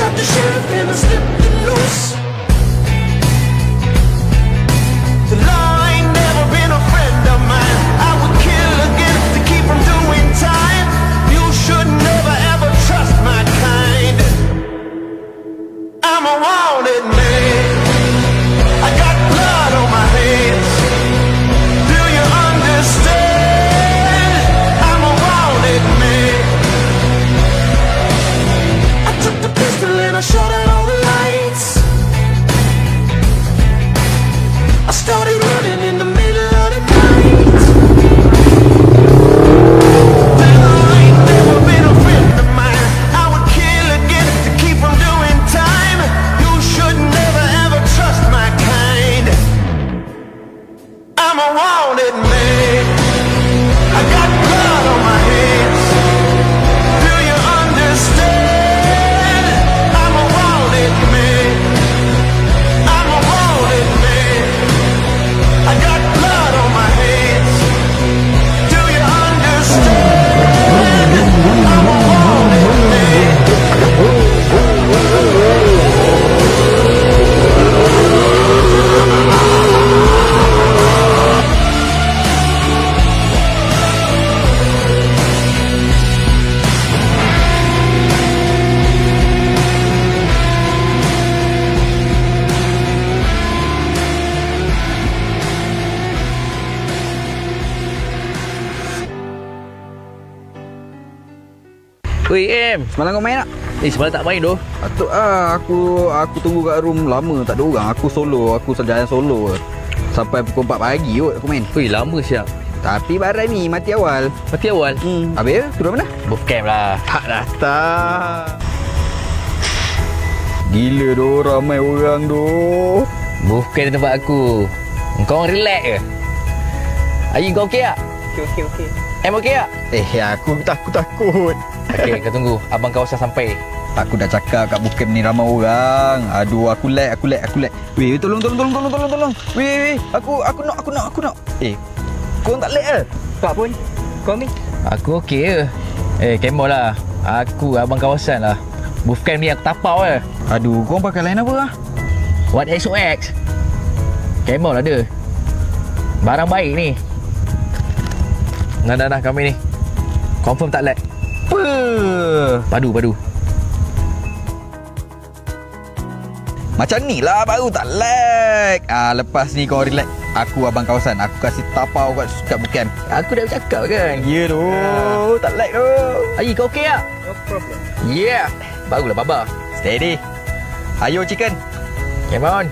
shot the sheriff and I slipped it loose. The law ain't never been a friend of mine. I would kill again to keep from doing time. You should never ever trust my kind. I'm a wanted man. I got blood on my hands. Do you understand? I'm a wanted man. I took the pistol and I shot out all the lights. I started running in the middle of the night. The law ain't never been a friend of mine. I would kill again to keep from doing time. You should never ever trust my kind. I'm a wanted man. I got blood on my hands. Do you understand? I'm a wanted man. I'm a wanted man. I got blood on my hands. Do you understand? I'm a wanted man. Woi Em, Semalam kau main tak? semalam tak main doh. Aku tunggu kat room lama tak ada orang. Aku jalan solo. Sampai pukul 4 pagi kot aku main. Woi, lama siap. Tapi barai ni mati awal. Mati awal. Habis turun mana? Boot camp lah. Tak datang. Gila doh, ramai orang doh. Bukan tempat aku. Kau orang relax ke? Ayi kau okey tak? Okey. Em okey tak? Aku takut. Okey, kau tunggu. Abang kawasan sampai. Aku dah cakap kat bukan ni ramai orang. Aduh, aku lag. Weh, tolong. Weh, aku nak. Kau tak lag ke? Tak pun. Kau ni? Aku okey je. Kemo lah. Aku abang kawasan lah. Bukan ni aku tapau je. Aduh, kau pakai line apa lah? What XOX? Kemo lah dia. Barang baik ni. Nah, kami ni. Confirm tak lag. Padu. Macam ni lah baru tak lag. Lepas ni kau relax. Aku abang kawasan. Aku kasih tapau kat bukan. Aku dah bercakap kan. Ya doh, tak lag doh. Ayi kau okey tak? No problem. Yeah. Barulah baba. Steady. Ayo chicken. Come on.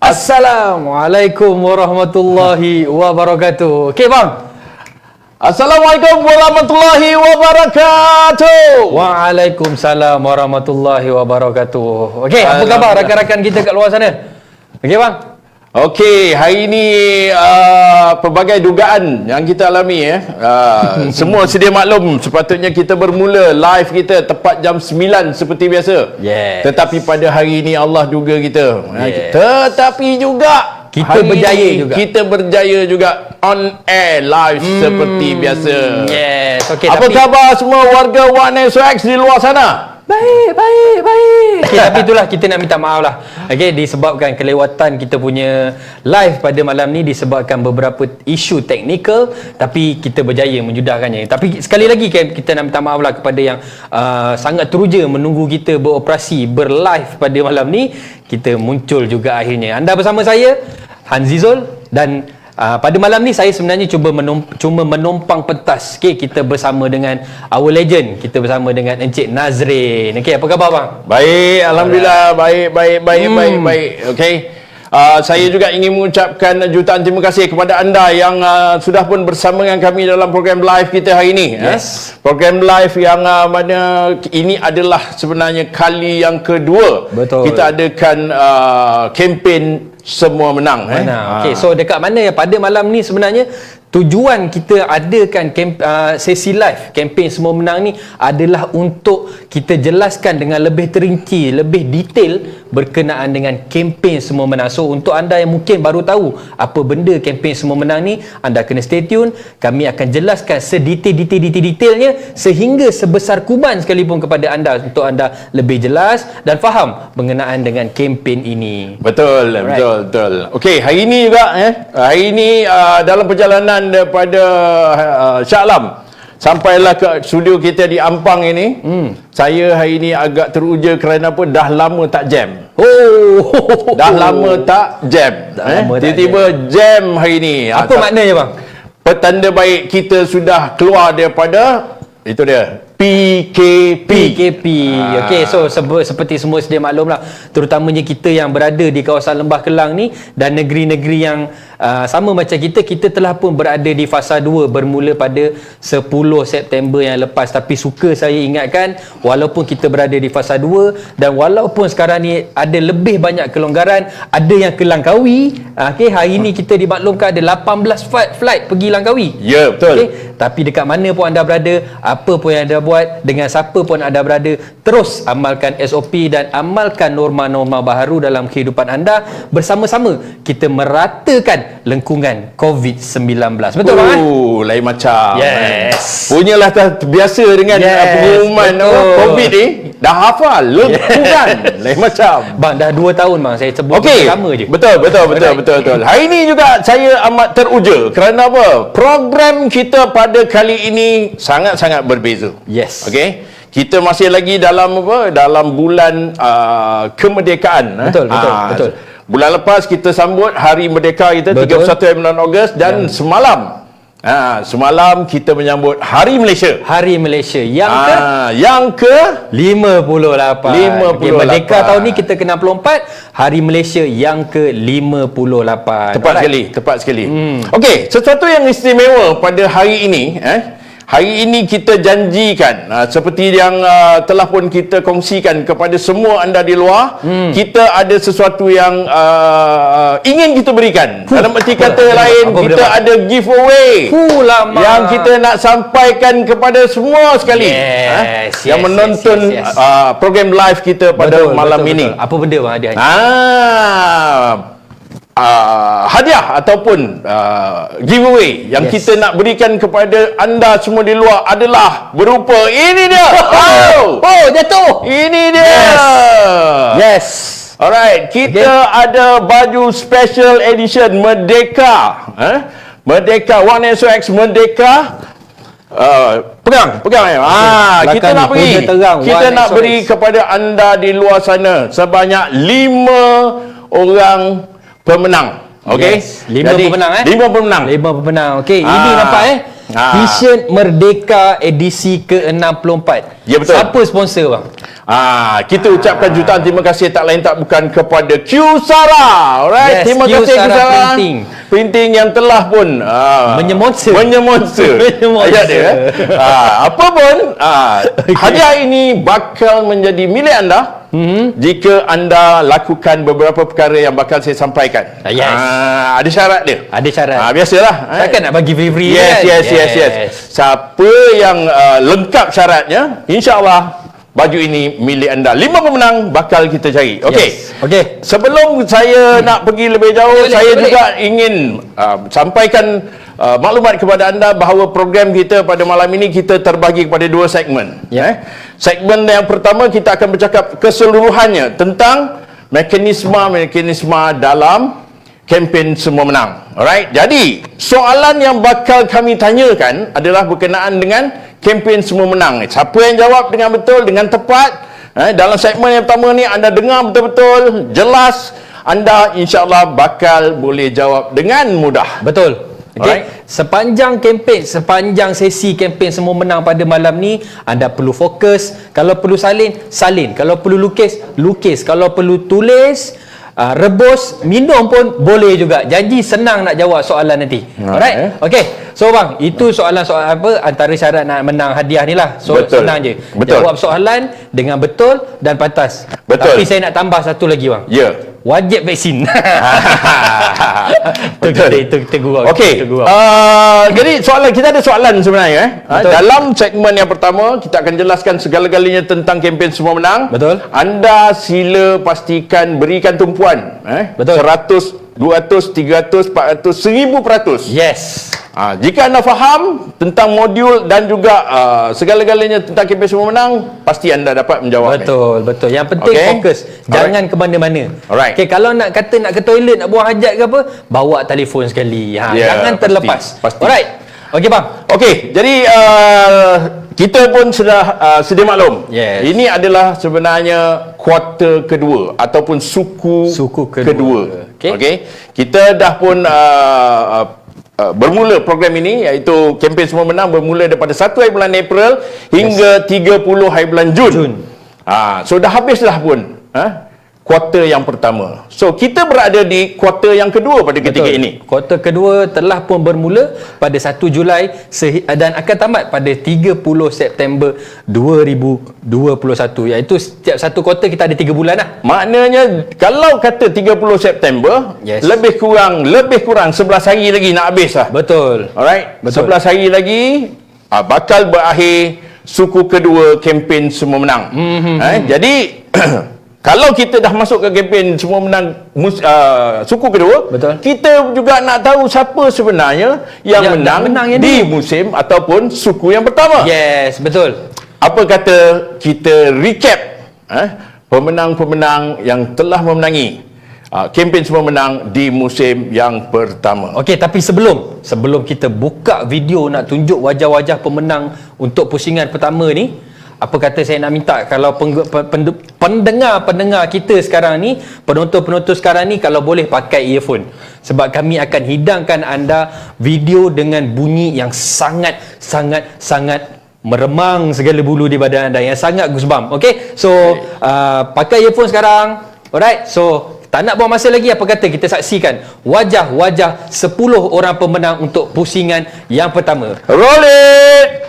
Assalamualaikum warahmatullahi wabarakatuh. Okey bang. Assalamualaikum warahmatullahi wabarakatuh. Waalaikumsalam warahmatullahi wabarakatuh. Okey, apa khabar rakan-rakan kita kat luar sana? Okey bang. Okey, hari ini pelbagai dugaan yang kita alami semua sedia maklum, sepatutnya kita bermula live kita tepat jam 9 seperti biasa. Yes. Tetapi pada hari ini Allah duga kita. Yes. Tetapi juga Kita hari berjaya ini juga. Kita berjaya juga on air live seperti biasa. Yes. Okey, Apa khabar semua warga 1SX di luar sana? Baik. Okay, tapi itulah kita nak minta maaf lah. Okay, disebabkan kelewatan kita punya live pada malam ni disebabkan beberapa isu teknikal, tapi kita berjaya menjudahkannya. Tapi sekali lagi kita nak minta maaf lah kepada yang sangat teruja menunggu kita beroperasi, berlive pada malam ni. Kita muncul juga akhirnya. Anda bersama saya, Hanzizul, dan pada malam ni saya sebenarnya cuma menumpang pentas. Okay, kita bersama dengan our legend. Kita bersama dengan Encik Nazrin. Okay, apa khabar bang? Baik, alhamdulillah. Baik. Okey. Saya juga ingin mengucapkan jutaan terima kasih kepada anda yang sudah pun bersama dengan kami dalam program live kita hari ini. Yes. Program live yang mana ini adalah sebenarnya kali yang kedua. Betul. Kita adakan kempen Semua Menang. Okey, so dekat mana pada malam ni sebenarnya tujuan kita adakan sesi live kempen Semua Menang ni adalah untuk kita jelaskan dengan lebih terinci, lebih detail berkenaan dengan kempen Semua Menang. So untuk anda yang mungkin baru tahu apa benda kempen Semua Menang ni, anda kena stay tune. Kami akan jelaskan sedetail-detailnya sehingga sebesar kuban sekalipun kepada anda untuk anda lebih jelas dan faham berkenaan dengan kempen ini. Betul. Okey, hari ini juga hari ini dalam perjalanan daripada Shah Alam sampailah ke studio kita di Ampang ini. Saya hari ini agak teruja kerana apa? Dah lama tak jam. Dah lama tak jam. Tiba-tiba jam hari ini. Apa maknanya bang? Petanda baik kita sudah keluar daripada itu dia PKP. Okey, so seperti semua sedia maklum lah, terutamanya kita yang berada di kawasan Lembah Kelang ni dan negeri-negeri yang sama macam kita telah pun berada di fasa 2 bermula pada 10 September yang lepas. Tapi suka saya ingatkan, walaupun kita berada di fasa 2 dan walaupun sekarang ni ada lebih banyak kelonggaran, ada yang ke Langkawi. Okey, hari ni kita dimaklumkan ada 18 flight pergi Langkawi. Ya, betul. Okay? Tapi dekat mana pun anda berada, apa pun yang anda buat, dengan siapa pun anda berada, terus amalkan SOP dan amalkan norma-norma baharu dalam kehidupan anda. Bersama-sama kita meratakan lengkungan COVID-19. Betul bang? Lain macam. Yes. Punyalah biasa dengan pengumuman COVID ni. Dah hafal lengkungan. Lain macam. Bang, dah 2 tahun bang saya sebut sama je. Betul. Hari ini juga saya amat teruja kerana apa? Program kita pada kali ini sangat-sangat berbeza. Yes. Okey. Kita masih lagi dalam apa? Dalam bulan kemerdekaan. Betul. Bulan lepas kita sambut Hari Merdeka kita, 31 Ogos, dan semalam kita menyambut Hari Malaysia. Hari Malaysia yang ke 58. 58. Merdeka tahun ni kita ke 64, Hari Malaysia yang ke 58. Tepat sekali. Okey, sesuatu yang istimewa pada hari ini hari ini kita janjikan seperti yang telah pun kita kongsikan kepada semua anda di luar, kita ada sesuatu yang ingin kita berikan. Dalam erti kata lain, kita ada giveaway yang kita nak sampaikan kepada semua sekali yang menonton program live kita pada malam ini. Apa benda bang hadiah? Hadiah ataupun giveaway yang kita nak berikan kepada anda semua di luar adalah berupa ini dia. Jatuh. Ini dia. Yes. Alright, kita ada baju special edition Merdeka. Merdeka 1SX Merdeka. Pegang kita nak beri kepada anda di luar sana sebanyak 5 orang pemenang. Okey. Yes. 5 pemenang 5 pemenang. Okey, ini nampak T-shirt Merdeka edisi ke-64. Ya, betul. Siapa sponsor bang? Kita ucapkan jutaan terima kasih tak lain tak bukan kepada Q-Sara. Alright, Yes, terima kasih Q-Sara Q-Sara Printing yang telah pun Menyemonser. Menyemonser. Ayat dia. Apa pun hadiah ini bakal menjadi milik anda jika anda lakukan beberapa perkara yang bakal saya sampaikan. Yes. Ada syarat dia. Ada syarat. Biasalah. Takkan nak bagi free-free Yes, kan? yes. Siapa yang lengkap syaratnya, insya-Allah baju ini milik anda. 5 pemenang bakal kita cari. Okey. Yes. Okey. Sebelum saya nak pergi lebih jauh, saya juga ingin sampaikan maklumat kepada anda bahawa program kita pada malam ini kita terbagi kepada 2 segmen. Segmen yang pertama kita akan bercakap keseluruhannya tentang mekanisme dalam kempen Semua Menang. Alright. Jadi, soalan yang bakal kami tanyakan adalah berkenaan dengan kempen Semua Menang. Siapa yang jawab dengan betul, dengan tepat, dalam segmen yang pertama ni anda dengar betul-betul, jelas, anda insya-Allah bakal boleh jawab dengan mudah. Betul. Okay. Sepanjang kempen, sepanjang sesi kempen Semua Menang pada malam ni, anda perlu fokus. Kalau perlu salin. Kalau perlu lukis. Kalau perlu tulis, rebus, minum pun boleh juga. Janji senang nak jawab soalan nanti. Alright? Okay. So bang, itu soalan-soalan apa antara syarat nak menang hadiah ni lah. So betul. Senang je. Betul. Jawab soalan dengan betul dan pantas. Betul. Tapi saya nak tambah satu lagi bang. Ya. Wajib vaksin. Itu kita gurau. Okey. Jadi kita ada soalan sebenarnya. Dalam segmen yang pertama kita akan jelaskan segala-galanya tentang kempen Semua Menang. Betul. Anda sila pastikan berikan tumpuan. Betul. 100, 200, 300, 400, 1000%. Yes. Jika anda faham tentang modul dan juga segala-galanya tentang kempen Semua Menang, pasti anda dapat menjawab. Betul. Yang penting fokus. Jangan ke mana-mana. Alright. Okay, kalau nak kata nak ke toilet, nak buang hajat ke apa, bawa telefon sekali. Jangan terlepas. Pasti. Alright. Okey bang. Okey, jadi kita pun sudah sedia maklum. Yes. Ini adalah sebenarnya kuarter kedua ataupun suku kedua. Okey. Kita dah pun bermula program ini, iaitu kempen Semua Menang bermula daripada 1 hari bulan April hingga 30 hari bulan Jun. So dah habislah pun kuarter yang pertama. So kita berada di kuarter yang kedua pada ketika ini. Kuarter kedua telah pun bermula pada 1 Julai dan akan tamat pada 30 September 2021, iaitu setiap satu kuarter kita ada 3 bulan lah. Maknanya kalau kata 30 September, lebih kurang 11 hari lagi nak habis lah. Betul. Alright. Betul. 11 hari lagi bakal berakhir suku kedua kempen Semua Menang. Jadi kalau kita dah masuk ke kempen Semua Menang suku kedua, betul, kita juga nak tahu siapa sebenarnya yang menang di musim ataupun suku yang pertama. Yes, betul. Apa kata kita recap pemenang-pemenang yang telah memenangi kempen Semua Menang di musim yang pertama. Okey, tapi sebelum kita buka video nak tunjuk wajah-wajah pemenang untuk pusingan pertama ni, apa kata saya nak minta kalau pendengar kita sekarang ni, penonton-penonton sekarang ni, kalau boleh pakai earphone, sebab kami akan hidangkan anda video dengan bunyi yang sangat meremang segala bulu di badan anda, yang sangat goosebump. Okey, so pakai earphone sekarang. Alright, so tak nak buang masa lagi, apa kata kita saksikan wajah-wajah 10 orang pemenang untuk pusingan yang pertama. Roll it.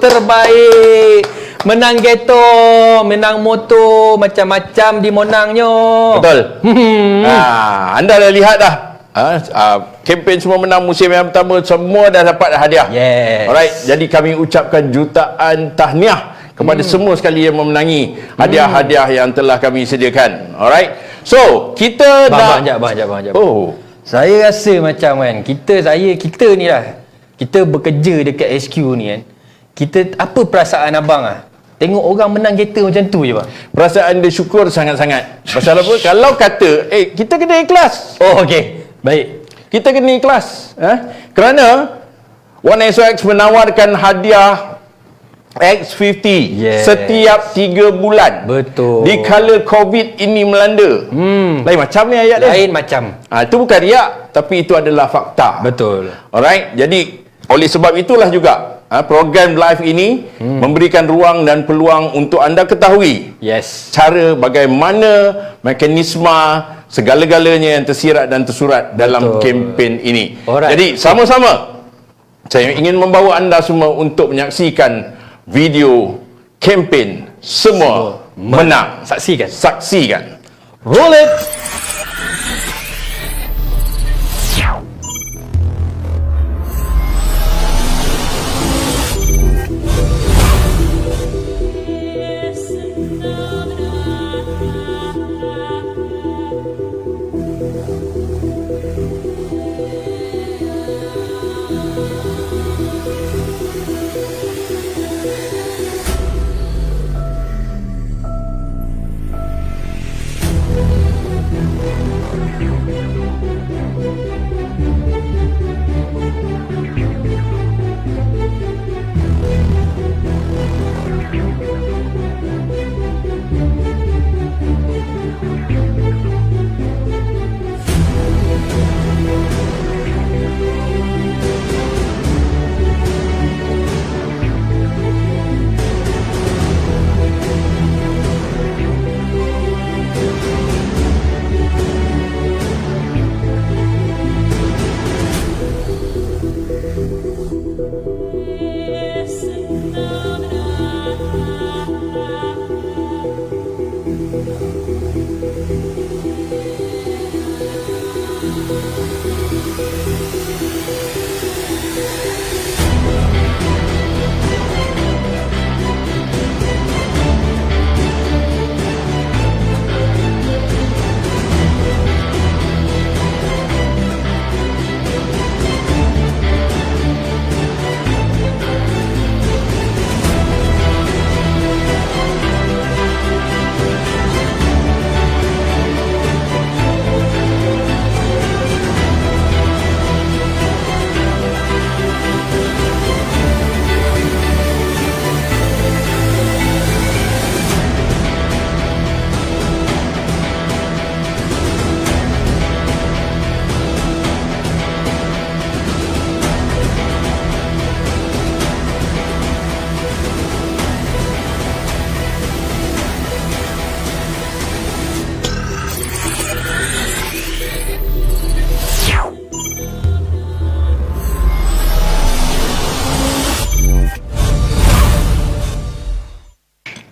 terbaik. Menang geto, menang motor, macam-macam di Monangnya. Betul. Anda dah lihat dah. Kempen semua menang musim yang pertama, semua dah dapat hadiah. Yes. Alright, jadi kami ucapkan jutaan tahniah kepada semua sekali yang memenangi hadiah-hadiah yang telah kami sediakan. Alright. So, kita Bang, nak jap. Oh, Saya rasa macam kan, kita ni lah. Kita bekerja dekat SQ ni kan. Apa perasaan abang ah? Tengok orang menang kereta macam tu je bang. perasaan dia syukur sangat-sangat. Pasal apa? Kalau kata, kita kena ikhlas. Oh okey. Baik. Kita kena ikhlas. Kerana One SOX menawarkan hadiah X50 Yes. setiap 3 bulan. Betul. Di kala COVID ini melanda. Lain macam ni ayat dia. Lain macam. Itu bukan riak, tapi itu adalah fakta. Betul. Alright. Jadi oleh sebab itulah juga program live ini memberikan ruang dan peluang untuk anda ketahui Yes. cara bagaimana mekanisme segala-galanya yang tersirat dan tersurat dalam kempen ini. Alright. Jadi sama-sama saya ingin membawa anda semua untuk menyaksikan video kempen Semua Menang. Saksikan. Roll it.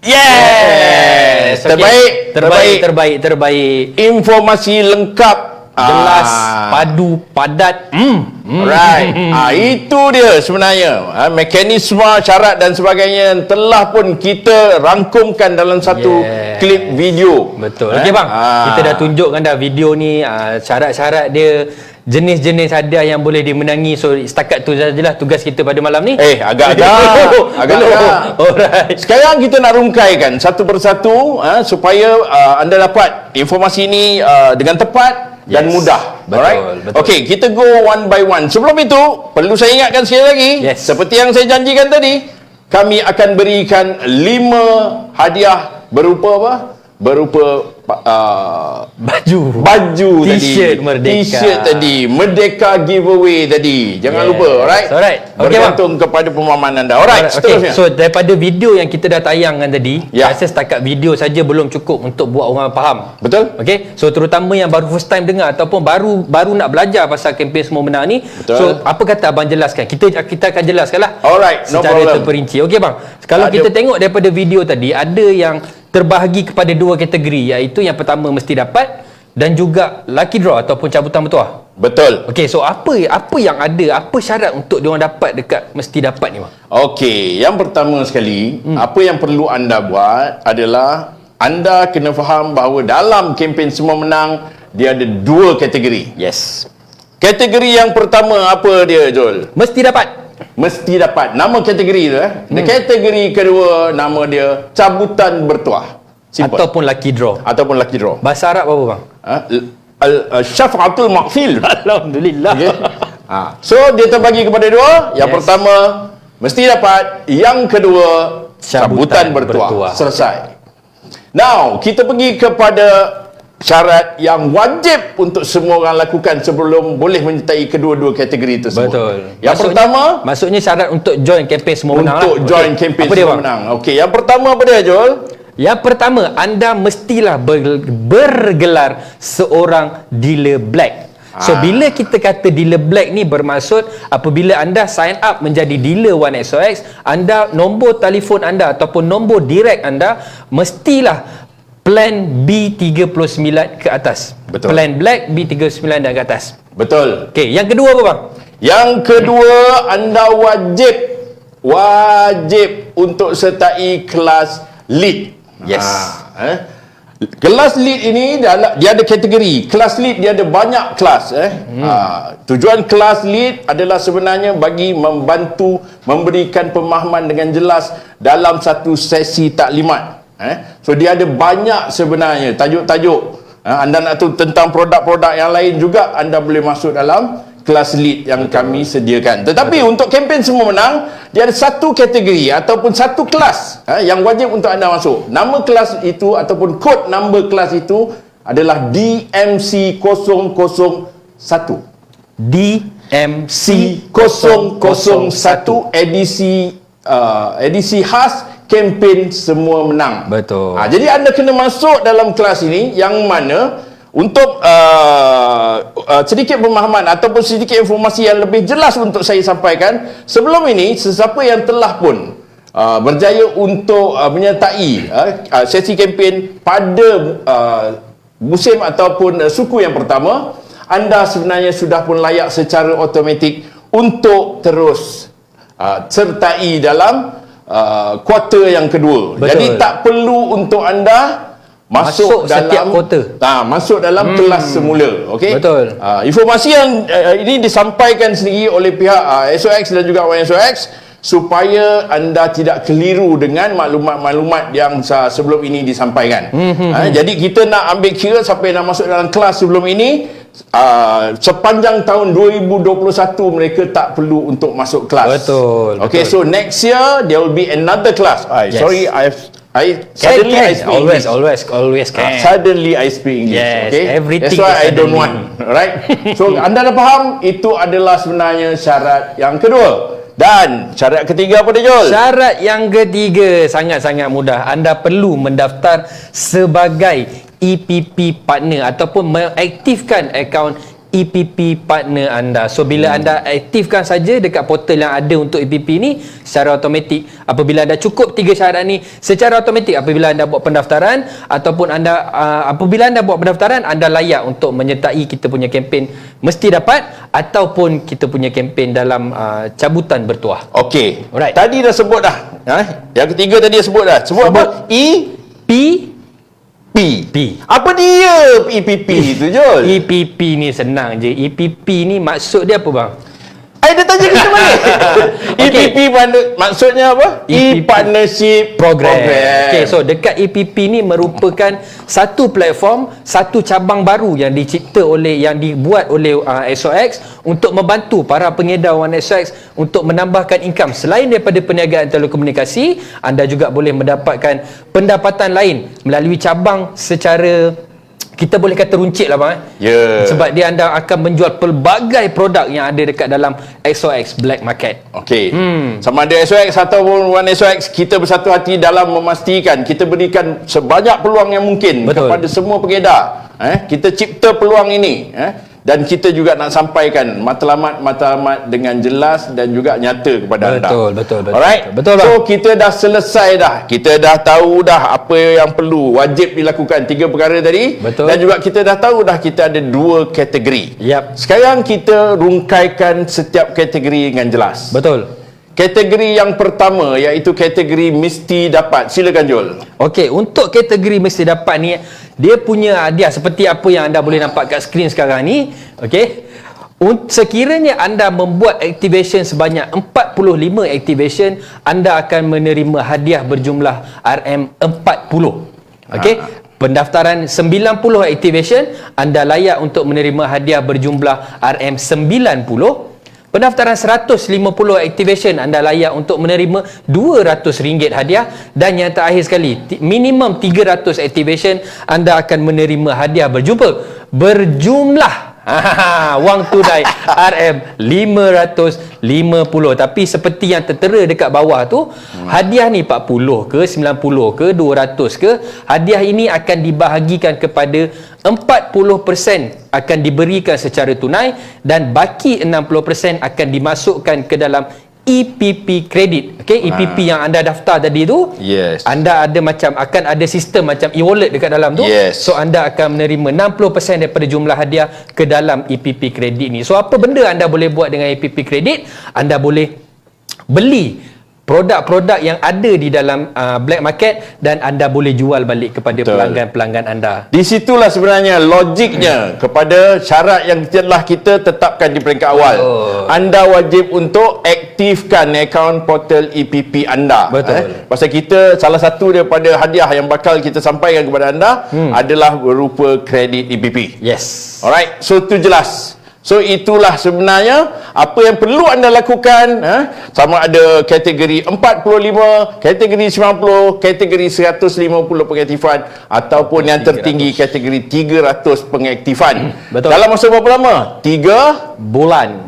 Yes. Terbaik. Informasi lengkap, Jelas, padu, padat. Right. Itu dia sebenarnya mekanisme, syarat dan sebagainya yang telah pun kita rangkumkan dalam satu klip video. Betul. Okey bang, kita dah tunjukkan dah video ni, syarat-syarat dia, jenis-jenis hadiah yang boleh dimenangi. So setakat tu sajalah tugas kita pada malam ni. Agak-agak. Alright. Sekarang kita nak rungkaikan satu persatu supaya anda dapat informasi ini dengan tepat dan mudah. Betul. Okey, kita go one by one. Sebelum itu, perlu saya ingatkan sekali lagi, seperti yang saya janjikan tadi, kami akan berikan 5 hadiah berupa apa? Berupa Baju tadi, T-shirt Merdeka. T-shirt tadi, Merdeka giveaway tadi. Jangan lupa, alright? Alright. Okay, Bergantung kepada pemahaman anda. Alright, Okay, seterusnya. so daripada video yang kita dah tayangkan tadi, Ya. rasa setakat video saja belum cukup untuk buat orang faham. Betul? Okay, so terutama yang baru first time dengar ataupun baru nak belajar pasal kempen Semua Menang ni. Betul. So apa kata abang jelaskan? Kita akan jelaskan lah. Alright, no secara problem. terperinci. Okey bang. Kalau Ada- kita tengok daripada video tadi, ada yang terbahagi kepada dua kategori, iaitu yang pertama mesti dapat dan juga lucky draw ataupun cabutan bertuah. Betul. Okey, so apa yang ada, apa syarat untuk diorang dapat dekat mesti dapat ni bang? Okey, yang pertama sekali, apa yang perlu anda buat adalah anda kena faham bahawa dalam kempen Semua Menang dia ada dua kategori. Yes. Kategori yang pertama apa dia, Jol? Mesti dapat. Mesti dapat. Nama kategori tu Kategori kedua nama dia cabutan bertuah. Simple. Ataupun lucky draw. Ataupun lucky draw. Bahasa Arab apa bang? Syaf'atul Maqfil. Alhamdulillah. Okay. So dia terbagi kepada dua. Yang Yes. pertama mesti dapat, yang kedua cabutan bertuah. bertuah. Selesai. Now, kita pergi kepada syarat yang wajib untuk semua orang lakukan sebelum boleh menyertai kedua-dua kategori tersebut. Betul. Yang pertama, maksudnya syarat untuk join kempen Semua Menang untuk lah. join Okey. kempen Apa dia, Semua bang? Menang. Okey, yang pertama apa dia, Jol? Yang pertama, anda mestilah bergelar seorang dealer black. So bila kita kata dealer black ni bermaksud apabila anda sign up menjadi dealer 1XOX, anda nombor telefon anda ataupun nombor direct anda mestilah plan B39 ke atas. Betul. Plan black B39 dan ke atas. Betul. Okey, yang kedua apa bang? Yang kedua, anda wajib untuk sertai kelas lead. Yes. Kelas lead ini dia ada kategori. Kelas lead dia ada banyak kelas. Tujuan kelas lead adalah sebenarnya bagi membantu memberikan pemahaman dengan jelas dalam satu sesi taklimat. So dia ada banyak sebenarnya tajuk-tajuk. Anda nak tahu tentang produk-produk yang lain juga, anda boleh masuk dalam kelas lead yang kami sediakan. Tetapi untuk kempen Semua Menang, dia ada satu kategori ataupun satu kelas yang wajib untuk anda masuk. Nama kelas itu ataupun kod number kelas itu adalah DMC 001. DMC C001 edisi khas kempen Semua Menang. Betul. Jadi anda kena masuk dalam kelas ini yang mana untuk sedikit pemahaman ataupun sedikit informasi yang lebih jelas untuk saya sampaikan, sebelum ini sesiapa yang telah pun berjaya untuk menyertai sesi kempen pada musim ataupun suku yang pertama, anda sebenarnya sudah pun layak secara automatik untuk terus sertai dalam kuarter yang kedua. Betul. Jadi tak perlu untuk anda masuk setiap dalam kuarter. masuk dalam kelas semula. Okey. Betul. Informasi yang ini disampaikan sendiri oleh pihak SOX dan juga YSOX supaya anda tidak keliru dengan maklumat-maklumat yang sebelum ini disampaikan. Jadi kita nak ambil kira siapa yang nak masuk dalam kelas sebelum ini, sepanjang tahun 2021 mereka tak perlu untuk masuk kelas. Betul, Okay, betul. so next year there will be another class. Yes. Sorry, I suddenly I speak English. always can. Suddenly I speak English. Yes, Okay, everything that's why I don't suddenly. want. Right? So anda dah faham? Itu adalah sebenarnya syarat yang kedua. Dan syarat ketiga apa dia, Jol? Syarat yang ketiga sangat-sangat mudah. Anda perlu mendaftar sebagai EPP partner ataupun mengaktifkan akaun EPP partner anda. So bila anda aktifkan saja dekat portal yang ada untuk EPP ni, secara automatik apabila anda cukup 3 syarat ni, secara automatik apabila anda buat pendaftaran ataupun apabila anda buat pendaftaran, anda layak untuk menyertai kita punya kempen Mesti Dapat ataupun kita punya kempen dalam cabutan bertuah. Okey. Alright. Tadi dah sebut dah. Yang ketiga tadi dah sebut dah. Sebut apa? P. Apa dia EPP itu, Jol? EPP ni senang je. EPP ni maksud dia apa bang? Dia tanya kita balik. EPP maksudnya apa? E-Partnership Program. Okay, so dekat EPP ni merupakan satu platform, satu cabang baru yang dibuat oleh SOX untuk membantu para pengedar One SOX untuk menambahkan income. Selain daripada perniagaan telekomunikasi, anda juga boleh mendapatkan pendapatan lain melalui cabang secara, kita boleh kata runcit lah bang. Sebab anda akan menjual pelbagai produk yang ada dekat dalam SOX Black Market. Okey. Sama ada SOX ataupun One SOX, kita bersatu hati dalam memastikan kita berikan sebanyak peluang yang mungkin kepada semua pengedar. Kita cipta peluang ini. Dan kita juga nak sampaikan matlamat dengan jelas dan juga nyata kepada anda. Betul. Alright? Betul. So kita dah selesai dah. Kita dah tahu dah apa yang perlu, wajib dilakukan. 3 perkara tadi. Betul. Dan juga kita dah tahu dah kita ada 2 kategori. Sekarang kita rungkaikan setiap kategori dengan jelas. Betul. Kategori yang pertama iaitu kategori mesti dapat. Silakan Jol. Okey, untuk kategori mesti dapat ni, dia punya hadiah seperti apa yang anda boleh nampak kat skrin sekarang ni. Okey. Sekiranya anda membuat activation sebanyak 45 activation, anda akan menerima hadiah berjumlah RM40. Okey. Pendaftaran 90 activation, anda layak untuk menerima hadiah berjumlah RM90. Pendaftaran 150 activation, anda layak untuk menerima RM200 hadiah. Dan yang terakhir sekali, minimum 300 activation, anda akan menerima hadiah berjumlah wang tunai RM550. Tapi seperti yang tertera dekat bawah tu, hadiah ni 40 ke 90 ke 200 ke, hadiah ini akan dibahagikan kepada 40% akan diberikan secara tunai dan baki 60% akan dimasukkan ke dalam EPP kredit. Okey, EPP yang anda daftar tadi tu, anda ada akan ada sistem macam e-wallet dekat dalam tu. So anda akan menerima 60% daripada jumlah hadiah ke dalam EPP kredit ni. So apa benda anda boleh buat dengan EPP kredit? Anda boleh beli produk-produk yang ada di dalam black market dan anda boleh jual balik kepada pelanggan-pelanggan anda. Di situlah sebenarnya logiknya kepada syarat yang telah kita tetapkan di peringkat awal. Anda wajib untuk aktifkan akaun portal EPP anda. Pasal kita, salah satu daripada hadiah yang bakal kita sampaikan kepada anda adalah berupa kredit EPP. Alright, so itu jelas. So itulah sebenarnya apa yang perlu anda lakukan, sama ada kategori 45, kategori 90, kategori 150 pengaktifan ataupun yang tertinggi kategori 300 pengaktifan. Dalam masa berapa lama? 3 bulan.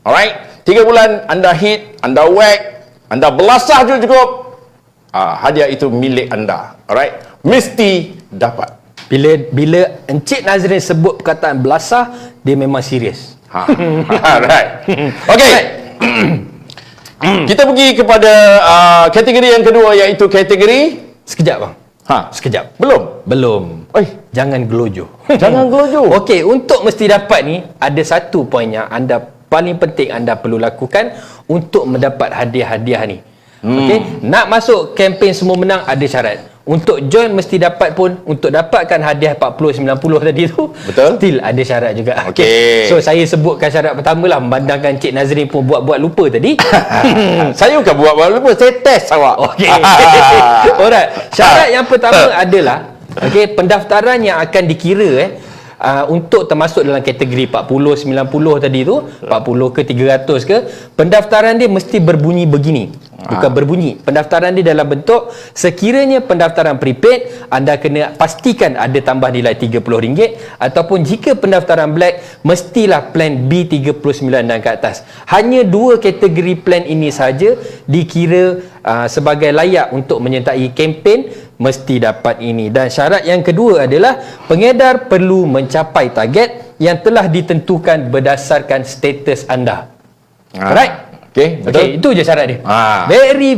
Alright, 3 bulan anda hit, anda whack, anda belasah cukup, hadiah itu milik anda. Alright, mesti dapat. Bila Encik Nazrin sebut perkataan belasah, dia memang serius. Right. Okey. Kita pergi kepada kategori yang kedua iaitu kategori. Sekejap bang. Sekejap. Belum. Jangan gelojoh. Okey, untuk mesti dapat ni, ada satu poin yang anda paling penting anda perlu lakukan untuk mendapat hadiah-hadiah ni. Okey, nak masuk kempen Semua Menang ada syarat. Untuk join mesti dapat pun, untuk dapatkan hadiah 40-90 tadi tu, still ada syarat juga. So saya sebutkan syarat pertama lah, memandangkan Cik Nazrin pun buat-buat lupa tadi. Saya bukan buat-buat lupa, saya test awak. Alright, syarat yang pertama adalah pendaftaran yang akan dikira untuk termasuk dalam kategori 40-90 tadi tu, 40 ke 300 ke, pendaftaran dia mesti berbunyi begini. Bukan berbunyi, pendaftaran dia dalam bentuk, sekiranya pendaftaran prepaid, anda kena pastikan ada tambah nilai RM30, ataupun jika pendaftaran black, mestilah plan B39 dan ke atas. Hanya 2 kategori plan ini saja dikira sebagai layak untuk menyertai kempen mesti dapat ini. Dan syarat yang kedua adalah pengedar perlu mencapai target yang telah ditentukan berdasarkan status anda. Alright? Okey, itu je syarat dia. Very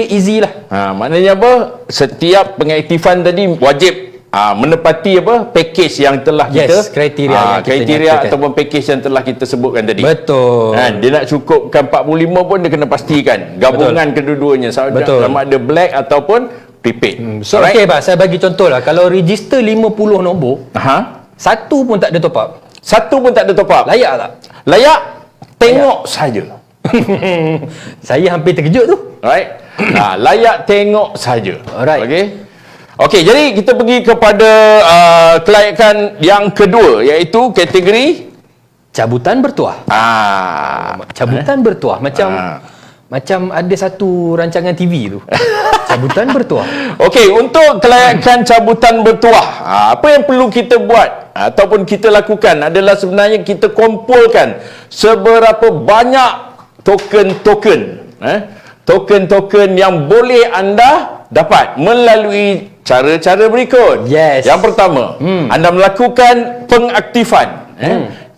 easy lah. Maknanya apa? Setiap pengaktifan tadi wajib menepati package yang telah kita kriteria ataupun package yang telah kita sebutkan tadi. Dia nak cukupkan 45 pun dia kena pastikan gabungan kedua-duanya, sama ada black ataupun prepaid. So okey bah, saya bagi contoh lah, kalau register 50 nombor, satu pun tak ada top up. Layak tak? Layak. tengok saja. Saya hampir terkejut tu. Alright. Layak tengok saja. Alright. Okey, jadi kita pergi kepada kelayakan yang kedua, iaitu kategori Cabutan bertuah. Cabutan bertuah macam ada satu rancangan TV tu. Cabutan bertuah. Okey, untuk kelayakan cabutan bertuah, apa yang perlu kita buat ataupun kita lakukan adalah sebenarnya kita kumpulkan seberapa banyak token-token yang boleh anda dapat melalui cara-cara berikut. Yes. Yang pertama, anda melakukan pengaktifan.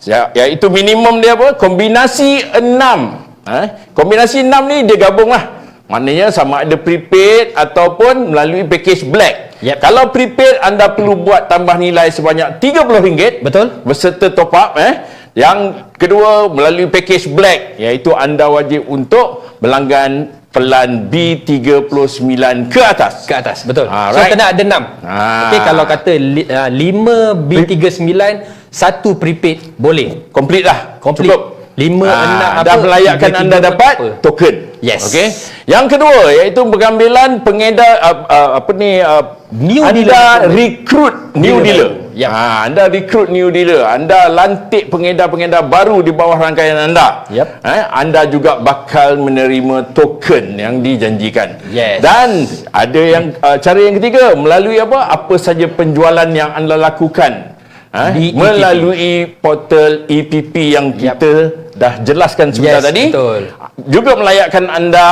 Iaitu minimum dia apa? Kombinasi 6. Kombinasi 6 ni dia gabung lah. Maknanya sama ada prepaid ataupun melalui package black. Yep. Kalau prepaid anda perlu buat tambah nilai sebanyak RM30. Betul. Berserta top up. Yang kedua melalui package black, iaitu anda wajib untuk berlanggan pelan B39 ke atas. Betul. So Right. kena ada 6. Okey, kalau kata 5 B39 1 prepaid boleh. Complete lah. Complete. Cukup. 5 6 dah melayakkan 3, anda dapat apa? token. Yes. Okey. Yang kedua iaitu pengambilan pengedar New anda dealer. rekrut new dealer. Yep. Anda rekrut new dealer. Anda lantik pengedar-pengedar baru di bawah rangkaian anda. Yep. Anda juga bakal menerima token yang dijanjikan. Yes. Dan ada yang cara yang ketiga melalui apa saja penjualan yang anda lakukan. Di EPP. Melalui portal EPP yang kita dah jelaskan sebentar tadi. Betul. Juga melayakkan anda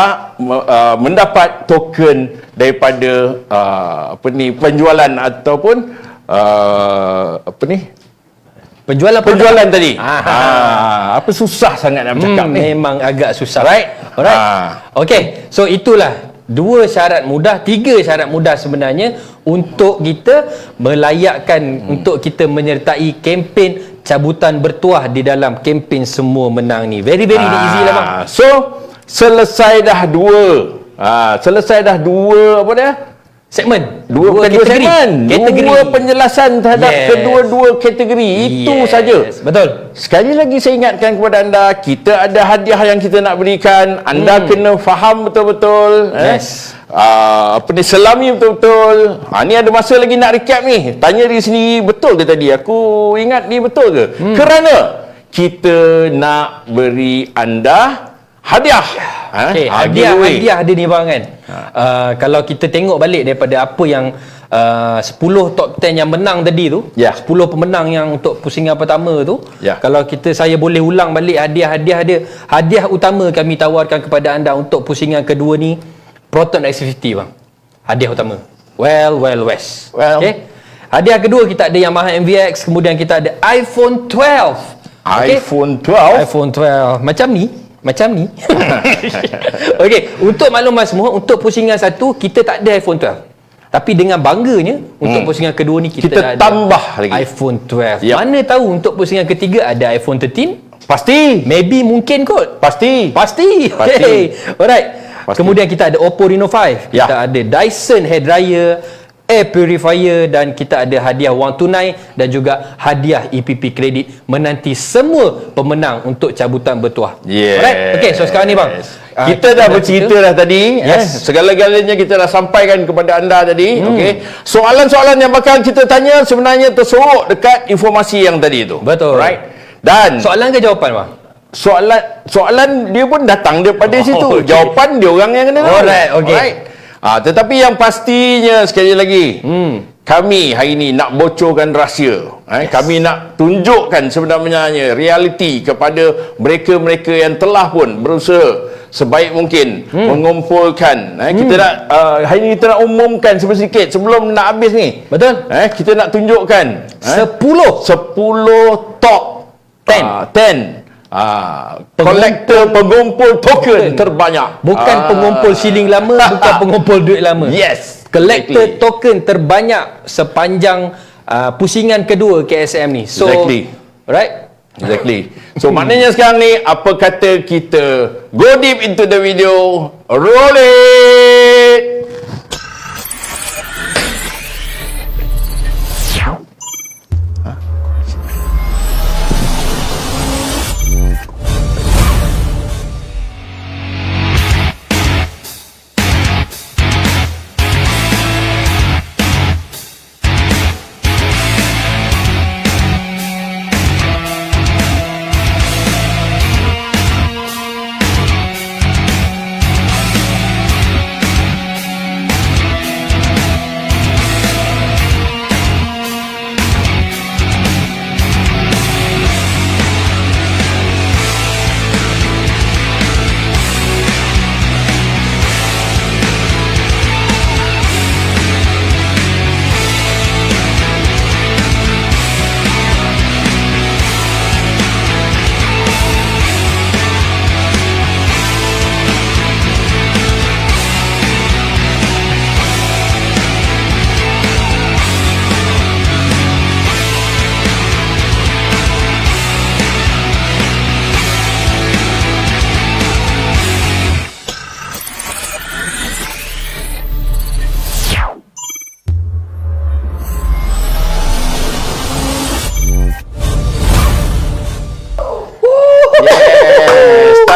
mendapat token daripada penjualan ataupun penjualan tadi. Apa susah sangat nak bercakap ni. Memang agak susah. Alright. Okey, so itulah 2 syarat mudah, 3 syarat mudah sebenarnya untuk kita melayakkan untuk kita menyertai kempen cabutan bertuah di dalam kempen Semua Menang ni. Very easy lah bang. So selesai dah 2 apa dia? Segmen. Dua segmen. Dua penjelasan terhadap kedua-dua kategori. Itu saja. Betul. Sekali lagi saya ingatkan kepada anda, kita ada hadiah yang kita nak berikan. Anda kena faham betul-betul. Yes. Selami betul-betul. Ni ada masa lagi nak recap ni. Tanya diri sendiri, betul ke tadi? Aku ingat ni betul ke? Kerana kita nak beri anda hadiah. Okay, hadiah ada ni bang kan. Kalau kita tengok balik daripada apa yang 10 top 10 yang menang tadi tu, 10 pemenang yang untuk pusingan pertama tu, kalau saya boleh ulang balik hadiah dia. Hadiah utama kami tawarkan kepada anda untuk pusingan kedua ni, Proton X50 bang. Hadiah utama. West. Okay. Hadiah kedua kita ada Yamaha MVX, kemudian kita ada iPhone 12. Okay? iPhone 12 macam ni. Okey, untuk makluman semua, untuk pusingan satu kita tak ada iPhone 12. Tapi dengan bangganya untuk pusingan kedua ni kita ada tambah lagi iPhone 12. Mana tahu untuk pusingan ketiga ada iPhone 13? Pasti. Maybe mungkin kot. Pasti. Okay. Alright. Kemudian kita ada Oppo Reno 5. Kita ada Dyson hair dryer, air purifier, dan kita ada hadiah wang tunai dan juga hadiah EPP kredit menanti semua pemenang untuk cabutan bertuah. Alright. Okay, so sekarang ni bang, kita dah bercerita dah tadi. Segala-galanya kita dah sampaikan kepada anda tadi. Okay. Soalan-soalan yang bakal kita tanya sebenarnya tersorok dekat informasi yang tadi tu. Betul. Right. Dan soalan ke jawapan bang? Soalan dia pun datang daripada situ. Jawapan dia orang yang kena tahu. Alright, okay. Alright. Tetapi yang pastinya sekali lagi, kami hari ini nak bocorkan rahsia. Kami nak tunjukkan sebenarnya realiti kepada mereka-mereka yang telah pun berusaha sebaik mungkin mengumpulkan. Kita nak hari ini kita nak umumkan sedikit sebelum nak habis ni. Betul. Kita nak tunjukkan 10 top 10 kolektor pengumpul token terbanyak. Bukan pengumpul siling lama, bukan pengumpul duit lama. Yes. Kolektor token terbanyak sepanjang pusingan kedua KSM ni. So, right? Exactly. So maknanya sekarang ni apa kata kita go deep into the video. Roll it.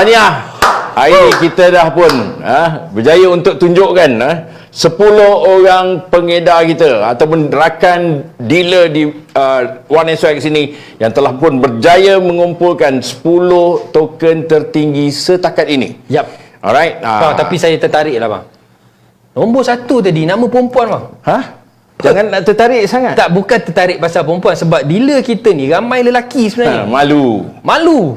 Tahniah. Hari ni kita dah pun berjaya untuk tunjukkan 10 orang pengedar kita ataupun rakan dealer di One SOX ini yang telah pun berjaya mengumpulkan 10 token tertinggi setakat ini. Yap. Alright. Tapi saya tertarik lah bang. Nombor 1 tadi nama perempuan bang. Jangan nak tertarik sangat. Tak, bukan tertarik pasal perempuan, sebab dealer kita ni ramai lelaki sebenarnya. Malu.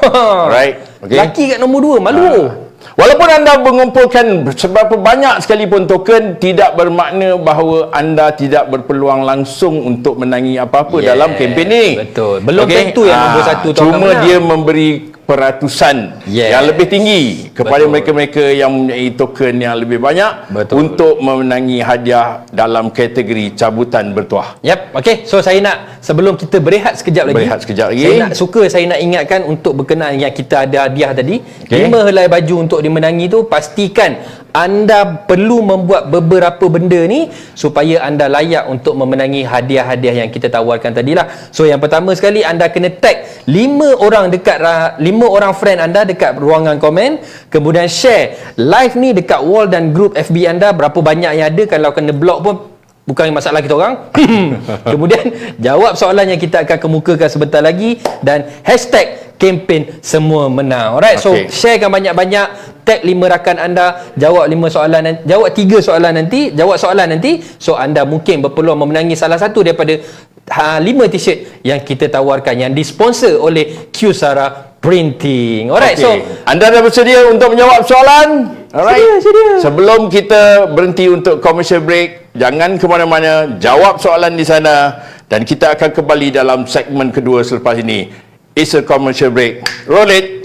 Alright. Okay. Lelaki kat nombor 2 malu. Walaupun anda mengumpulkan seberapa banyak sekalipun token, tidak bermakna bahawa anda tidak berpeluang langsung untuk menangi apa-apa dalam kempen ini. Betul. Belum tentu yang nombor 1 tu akan cuma menang. dia memberi peratusan yang lebih tinggi kepada mereka-mereka yang mempunyai token yang lebih banyak untuk memenangi hadiah dalam kategori cabutan bertuah. Yap, okey. So saya nak, sebelum kita berehat sekejap lagi. Saya nak ingatkan untuk berkenaan yang kita ada hadiah tadi. 5 helai baju untuk dimenangi tu, pastikan anda perlu membuat beberapa benda ni supaya anda layak untuk memenangi hadiah-hadiah yang kita tawarkan tadilah. So yang pertama sekali, anda kena tag 5 orang friend anda dekat ruangan komen, kemudian share live ni dekat wall dan group FB anda. Berapa banyak yang ada, kalau kena block pun bukan masalah kita orang. Kemudian jawab soalan yang kita akan kemukakan sebentar lagi dan hashtag kempen semua menang. Alright, so sharekan banyak-banyak, tag 5 rakan anda, jawab 3 soalan nanti, so anda mungkin berpeluang memenangi salah satu daripada 5 t-shirt yang kita tawarkan yang disponsor oleh Kyusara Printing. Alright, so anda dah bersedia untuk menjawab soalan? Alright. Sedia. Sebelum kita berhenti untuk commercial break, jangan ke mana-mana, jawab soalan di sana dan kita akan kembali dalam segmen kedua selepas ini. It's a commercial break. Roll it.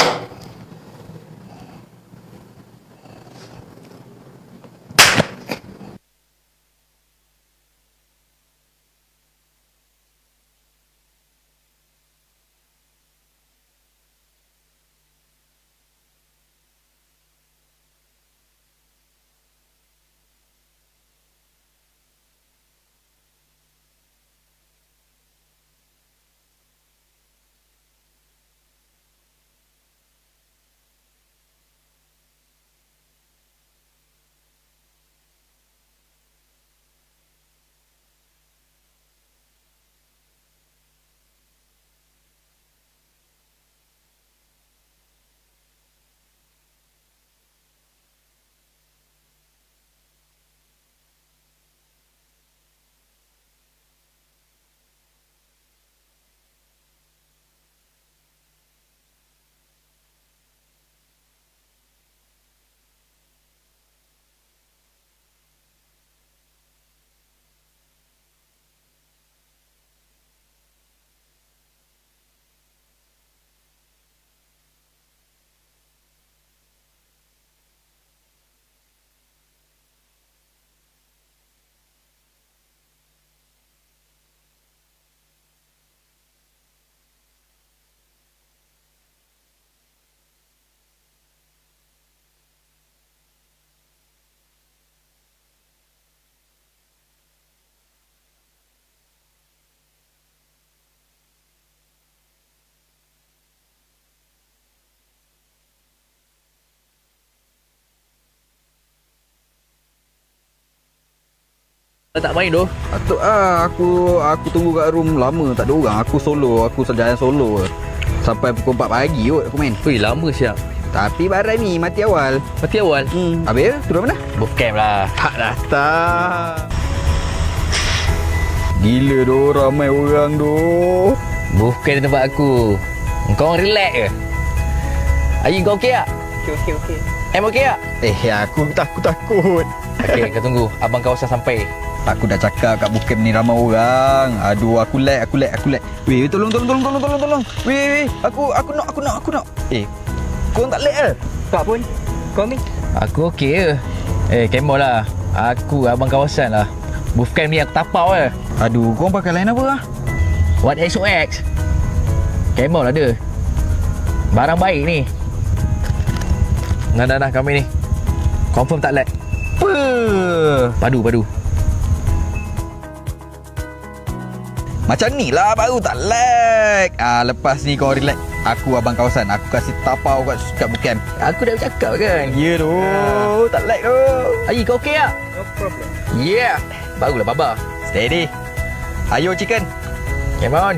Tak main tu. Patut aku tunggu kat room lama tak ada orang. Aku jalan solo. Sampai pukul 4 pagi kot aku main. Weh, lama siap. Tapi barai ni mati awal. Habis turun mana? Bootcamp lah. Tak datang. Gila doh, ramai orang doh. Bootcamp di tempat aku. Kau orang relax ke? Ayi, kau okey tak? Okey. Em okey tak? Aku takut. Okey, kau tunggu. Abang kawasan sampai. Aku dah cakap kat bootcamp ni ramai orang. Aduh, aku lag. Weh, tolong. Weh, aku nak. Kau tak lag ke? Tak pun. Kau ni? Aku okey je. Kemo lah. Aku abang kawasan lah. Bootcamp ni aku tapau je. Aduh, kau pakai line apa lah? What SOX? Kemo lah dia. Barang baik ni. Nah, kami ni. Confirm tak lag. Apa? Padu. Macam ni lah baru tak lag. Lepas ni kau relax. Aku abang kawasan, aku kasih tapau kat boot camp. Aku dah bercakap kan. Ya tu, tak lag tu. Ayi, kau okey tak? No problem. Yeah. Barulah Baba. Steady. Ayo chicken. Come on.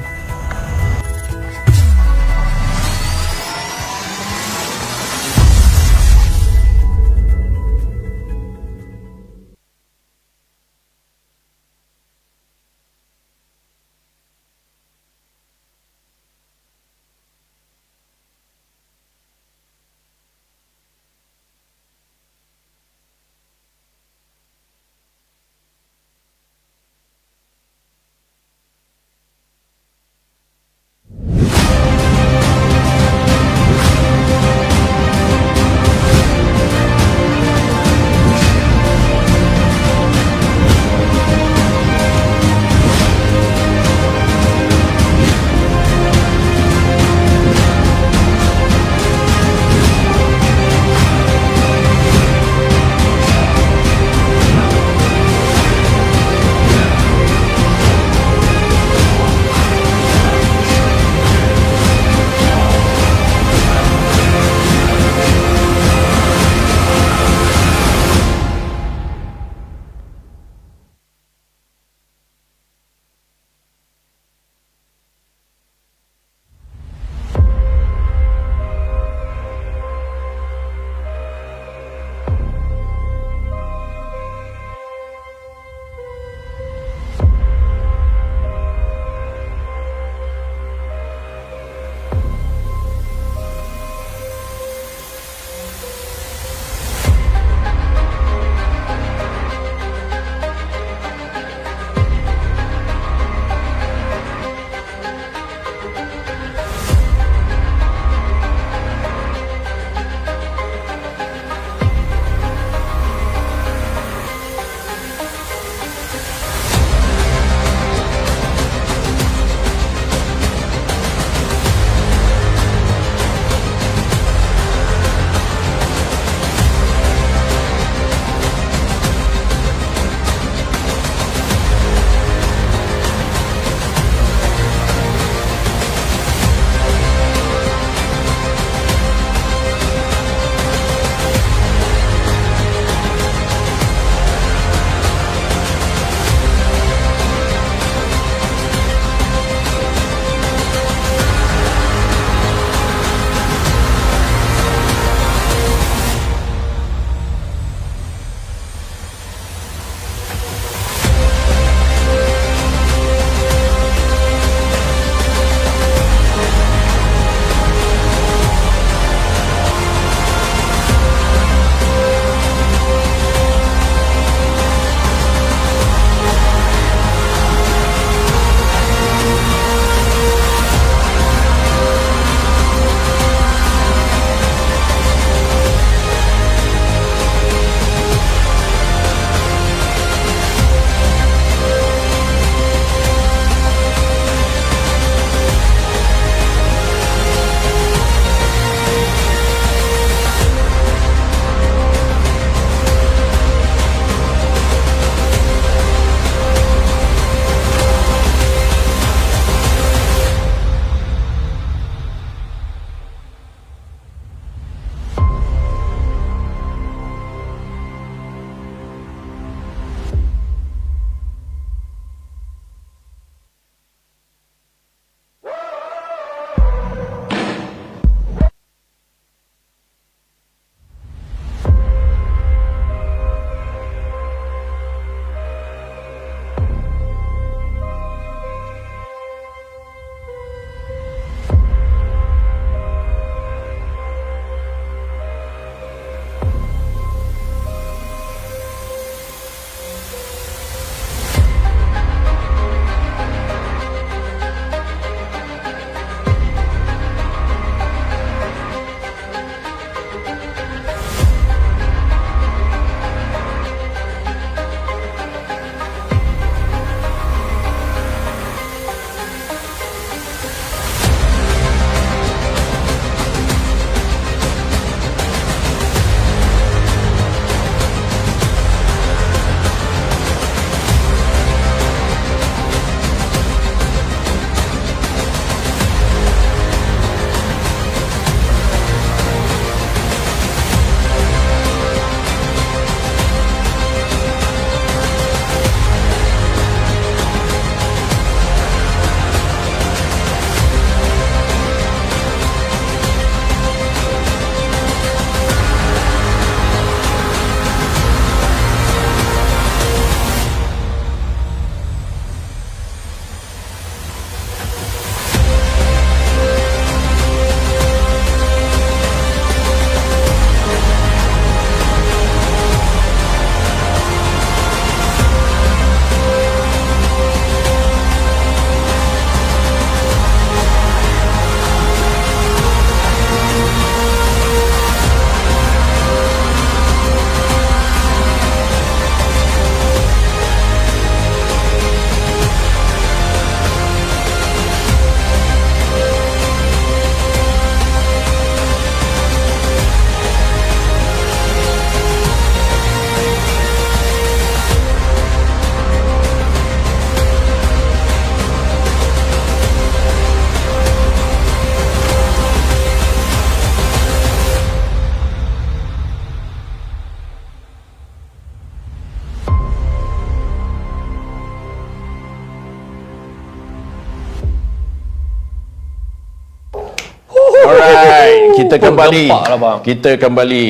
Alright, kita kembali. gempak lah, bang. Kita kembali.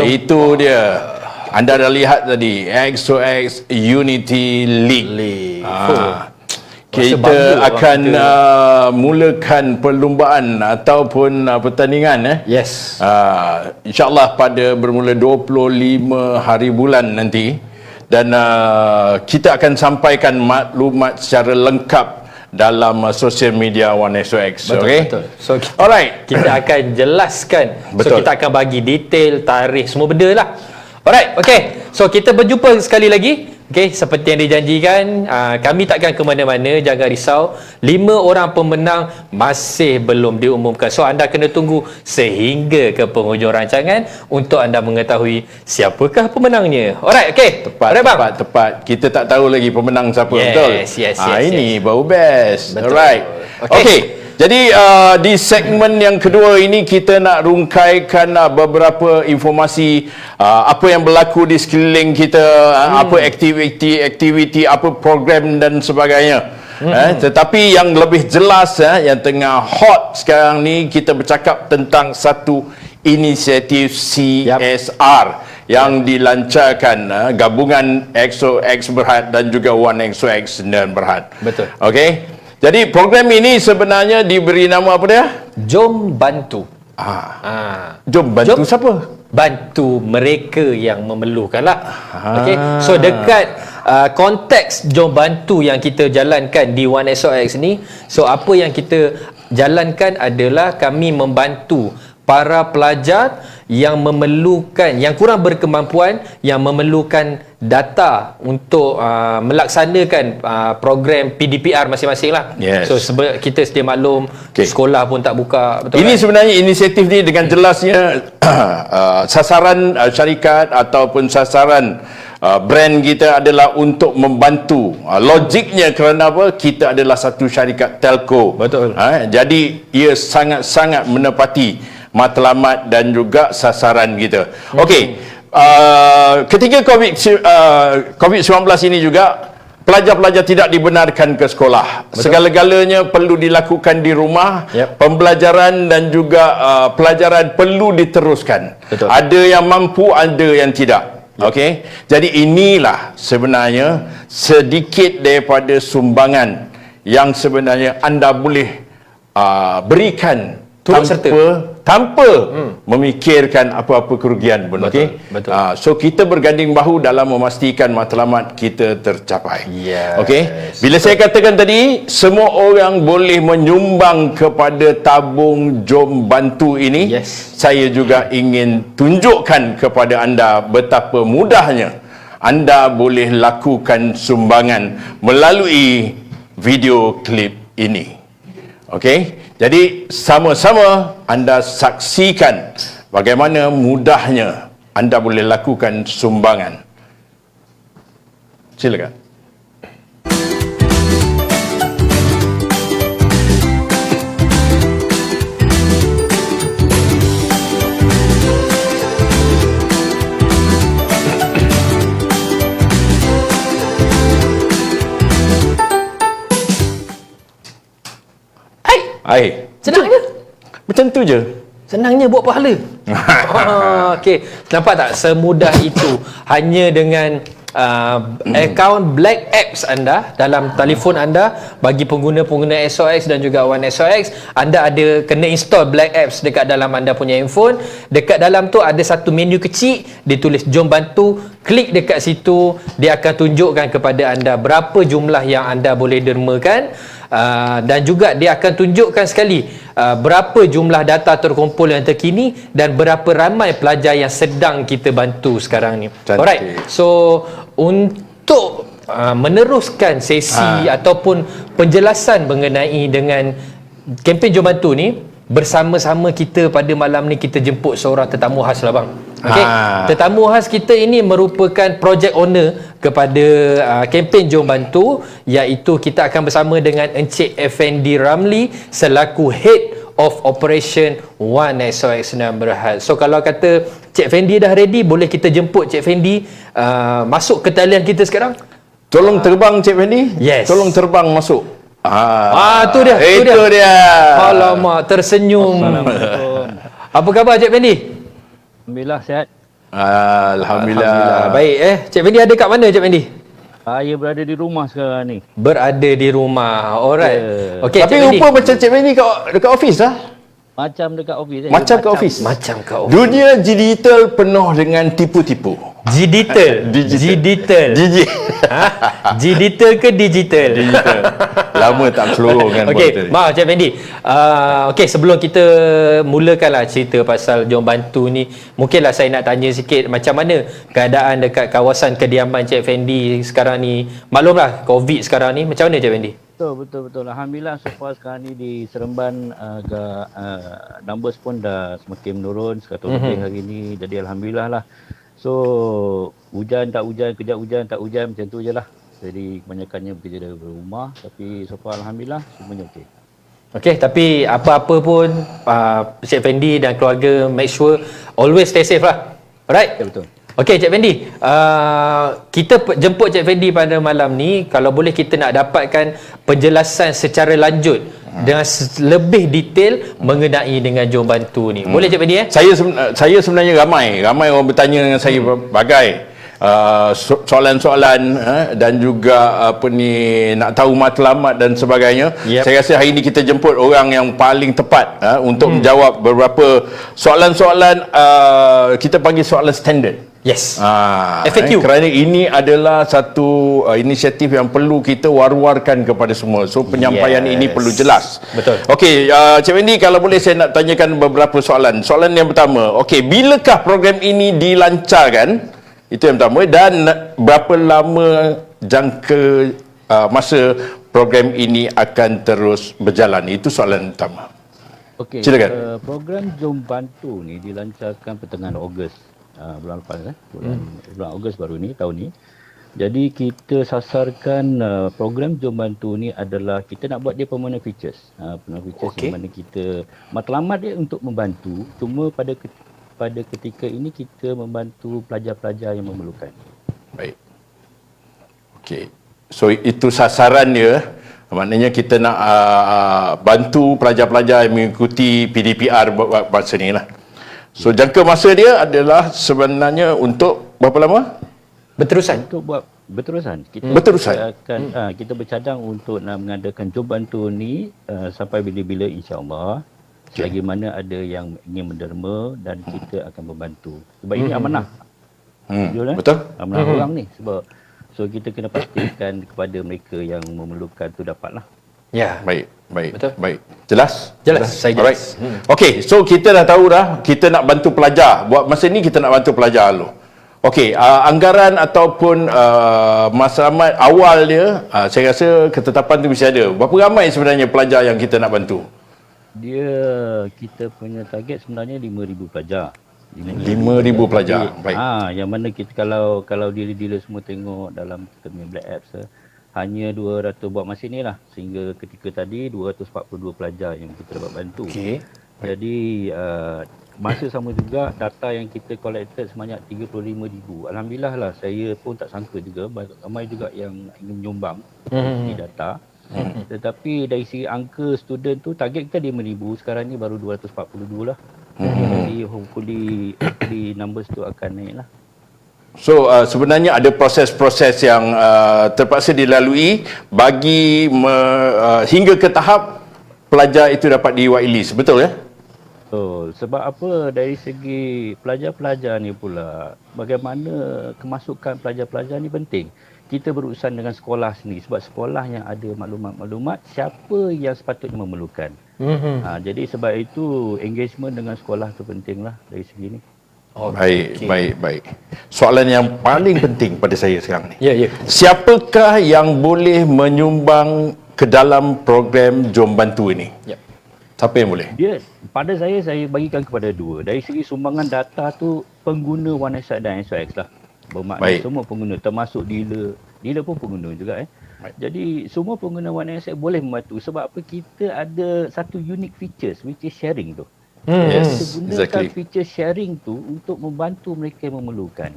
Itu dia. Anda dah lihat tadi XOX Unity League. Kita bangga, akan mulakan perlumbaan ataupun pertandingan Yes. InsyaAllah pada bermula 25 hari bulan nanti. Dan kita akan sampaikan maklumat secara lengkap dalam sosial media One SOX. Betul, okay? betul. So Alright. kita akan jelaskan. Betul. So kita akan bagi detail, tarikh, semua benda lah. Alright, okay. So kita berjumpa sekali lagi. Okay, seperti yang dijanjikan, kami takkan ke mana-mana, jangan risau. 5 orang pemenang masih belum diumumkan. So anda kena tunggu sehingga ke penghujung rancangan untuk anda mengetahui siapakah pemenangnya. Alright, okay. Tepat, tepat. Kita tak tahu lagi pemenang siapa, Yes, betul? yes, Ini baru best. Betul. Alright. Okay. Okay. Jadi di segmen yang kedua ini kita nak rungkaikan beberapa informasi apa yang berlaku di sekeliling kita, apa aktiviti, apa program dan sebagainya. Tetapi yang lebih jelas yang tengah hot sekarang ni, kita bercakap tentang satu inisiatif CSR yang dilancarkan gabungan XOX Berhad dan juga One XOX dan Berhad. Betul. Okey. Jadi program ini sebenarnya diberi nama apa dia? Jom bantu. Jom bantu siapa? Bantu mereka yang memerlukan lah. Okay. So dekat konteks Jom Bantu yang kita jalankan di One SOX ni, so apa yang kita jalankan adalah kami membantu para pelajar yang memerlukan, yang kurang berkemampuan, yang memerlukan data untuk melaksanakan program PDPR masing-masing lah. Yes. So kita sedia maklum, sekolah pun tak buka. Betul Ini kan? sebenarnya inisiatif ni dengan jelasnya sasaran syarikat ataupun sasaran brand kita adalah untuk membantu. Logiknya kerana apa? Kita adalah satu syarikat telco. Betul. Jadi ia sangat-sangat menepati matlamat dan juga sasaran kita. Okey. Ketika COVID-19 ini juga, pelajar-pelajar tidak dibenarkan ke sekolah. Betul. Segala-galanya perlu dilakukan di rumah. Yep. Pembelajaran dan juga pelajaran perlu diteruskan. Betul. Ada yang mampu, ada yang tidak. Okey. Jadi inilah sebenarnya sedikit daripada sumbangan yang sebenarnya anda boleh berikan Turut serta. tanpa memikirkan apa-apa kerugian pun. Okey. Betul. So kita berganding bahu dalam memastikan matlamat kita tercapai. Yes. Okey. Bila saya katakan tadi semua orang boleh menyumbang kepada tabung Jom Bantu ini, Yes. saya juga ingin tunjukkan kepada anda betapa mudahnya anda boleh lakukan sumbangan melalui video klip ini. Okey. Jadi sama-sama anda saksikan bagaimana mudahnya anda boleh lakukan sumbangan. Silakan. Ai, Senang je. macam tu je. Senangnya buat pahala. Okey, nampak tak semudah itu hanya dengan akaun Black Apps anda dalam telefon anda. Bagi pengguna-pengguna SOX dan juga One SOX, anda ada kena install Black Apps dekat dalam anda punya handphone. Dekat dalam tu ada satu menu kecil, dia tulis Jom Bantu. Klik dekat situ, dia akan tunjukkan kepada anda berapa jumlah yang anda boleh dermakan. Dan juga dia akan tunjukkan sekali berapa jumlah data terkumpul yang terkini dan berapa ramai pelajar yang sedang kita bantu sekarang ni. Cantik. Alright. So untuk meneruskan sesi ataupun penjelasan mengenai dengan kempen Jom Bantu ni, bersama-sama kita pada malam ni kita jemput seorang tetamu khas lah bang. Okey. Tetamu khas kita ini merupakan project owner kepada kempen Jom Bantu, iaitu kita akan bersama dengan Encik Effendi Ramli selaku Head of Operation One SOX Senan Berhad. So kalau kata Cik Effendi dah ready, boleh kita jemput Cik Effendi masuk ke talian kita sekarang? Tolong terbang Cik Fendi. Yes. Tolong terbang masuk. Tu dia. Itu dia. Alamak, tersenyum. Apa khabar Cik Fendi? Alhamdulillah sihat. Alhamdulillah. Baik Cik Fendi ada kat mana Cik Fendi? Saya berada di rumah sekarang ni. Berada di rumah. Alright. Ya. Okey, Tapi Cik Fendi. rupa macam Cik Fendi dekat office lah. Macam dekat office. Macam kat office. Macam kau. Dunia digital penuh dengan tipu-tipu. Digital. Digital. Digital ke digital? Digital. Lama tak keluar kan. Okey, maaf Cik Fendi. Okey, sebelum kita mulakanlah cerita pasal Jom Bantu ni, mungkinlah saya nak tanya sikit macam mana keadaan dekat kawasan kediaman Cik Fendi sekarang ni. Maklumlah COVID sekarang ni, macam mana Cik Fendi? Betul. Alhamdulillah so far sekarang ni di Seremban numbers pun dah semakin menurun 100 lebih hari ni. Jadi alhamdulillah lah. So hujan tak hujan, kejap hujan tak hujan, macam tu je lah. Jadi kebanyakannya bekerja dari rumah. Tapi so far alhamdulillah semuanya okey. Okey, tapi apa-apa pun Cik Fendi dan keluarga make sure always stay safe lah. Alright? Ya, betul. Okey Cik Fendi, kita jemput Cik Fendi pada malam ni. Kalau boleh kita nak dapatkan penjelasan secara lanjut dengan lebih detail mengenai dengan Jom Bantu ni. Boleh Cik Fendi Saya sebenarnya ramai orang bertanya dengan saya bagai soalan-soalan dan juga nak tahu matlamat dan sebagainya. Saya rasa hari ini kita jemput orang yang paling tepat untuk menjawab beberapa soalan-soalan, kita panggil soalan standard. Yes. FAQ. Kerana ini adalah satu inisiatif yang perlu kita war-warkan kepada semua. So penyampaian ini perlu jelas. Betul. Okey, Cik Wendy, kalau boleh saya nak tanyakan beberapa soalan. Soalan yang pertama, okey, bilakah program ini dilancarkan? Itu yang pertama. Dan berapa lama jangka masa program ini akan terus berjalan? Itu soalan pertama. Okey. Silakan. Program Jom Bantu ni dilancarkan pertengahan Ogos. Bulan lepas bulan Ogos baru ni, tahun ni. Jadi kita sasarkan program Jom Bantu ni adalah kita nak buat dia permanent features. Permanent features yang mana kita matlamat dia untuk membantu, cuma pada ketika ini kita membantu pelajar-pelajar yang memerlukan. Baik. Okey. So itu sasaran dia. Maknanya kita nak bantu pelajar-pelajar yang mengikuti PDPR masa ni lah. So jangka masa dia adalah sebenarnya untuk berapa lama? Berterusan. Untuk buat berterusan. Kita akan kita bercadang untuk nak mengadakan Jom Bantu ni sampai bila-bila insya-Allah. Selagi mana ada yang ingin menderma dan kita akan membantu. Sebab ini amanah. Betul? Amanah orang ni sebab kita kena pastikan kepada mereka yang memerlukan tu dapatlah. Ya. Baik. Betul. Baik. Jelas? Saya jelas. Okey, so kita dah tahu dah kita nak bantu pelajar. Buat masa ni kita nak bantu pelajar dulu. Okey, anggaran ataupun matlamat awal dia, saya rasa ketetapan tu mesti ada. Berapa ramai sebenarnya pelajar yang kita nak bantu? Kita punya target sebenarnya 5,000 pelajar. 5,000 pelajar. Baik. Yang mana kita kalau dealer-dealer semua tengok dalam kita punya Black Apps hanya 200 buat masa ni lah, sehingga ketika tadi 242 pelajar yang kita dapat bantu. Okey. Jadi masa sama juga data yang kita collected sebanyak 35,000. Alhamdulillah lah, saya pun tak sangka juga ramai juga yang ingin menyumbang di data. Tetapi dari segi angka student tu target kita 5,000, sekarang ni baru 242 lah. Jadi hopefully numbers tu akan naik lah. So sebenarnya ada proses-proses yang terpaksa dilalui bagi hingga ke tahap pelajar itu dapat di-whitelist, betul ya? Sebab apa, dari segi pelajar-pelajar ni pula, bagaimana kemasukan pelajar-pelajar ni penting. Kita berurusan dengan sekolah sendiri sebab sekolah yang ada maklumat-maklumat siapa yang sepatutnya memerlukan. Jadi sebab itu engagement dengan sekolah tu pentinglah dari segi ni. Baik. Soalan yang paling penting pada saya sekarang ni. Ya. Siapakah yang boleh menyumbang ke dalam program Jom Bantu ini? Ya. Siapa yang boleh? Pada saya bagikan kepada dua. Dari segi sumbangan data tu, pengguna OneXX dan SOX lah. Bermakna semua pengguna, termasuk dealer. Dealer pun pengguna juga. Jadi semua pengguna OneXX boleh membantu. Sebab apa? Kita ada satu unique features which is sharing tu. Yes, kita gunakan feature sharing tu untuk membantu mereka yang memerlukan.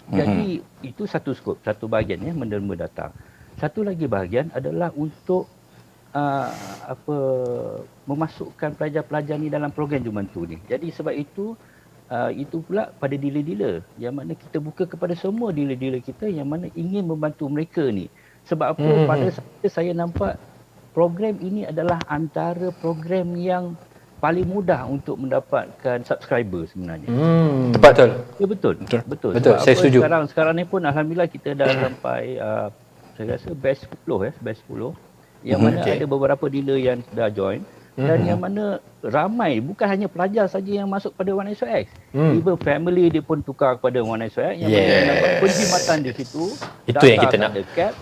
Jadi itu satu skop, satu bahagian menderma data. Satu lagi bahagian adalah untuk apa memasukkan pelajar-pelajar ni dalam program Jom Bantu ni. Jadi sebab itu pula pada dealer-dealer yang mana kita buka kepada semua dealer-dealer kita yang mana ingin membantu mereka ni. Sebab apa? Pada saya nampak program ini adalah antara program yang paling mudah untuk mendapatkan subscriber sebenarnya. Betul. Ya betul. Betul. Betul, Sebab saya apa, setuju. Sekarang ni pun alhamdulillah kita dah sampai saya rasa best 10 best 10 yang mana ada beberapa dealer yang dah join dan yang mana ramai bukan hanya pelajar saja yang masuk pada One SOX. Even family dia pun tukar kepada One SOX yang mana dapat penjimatan di situ. Itu yang kita data nak. tak ada cap.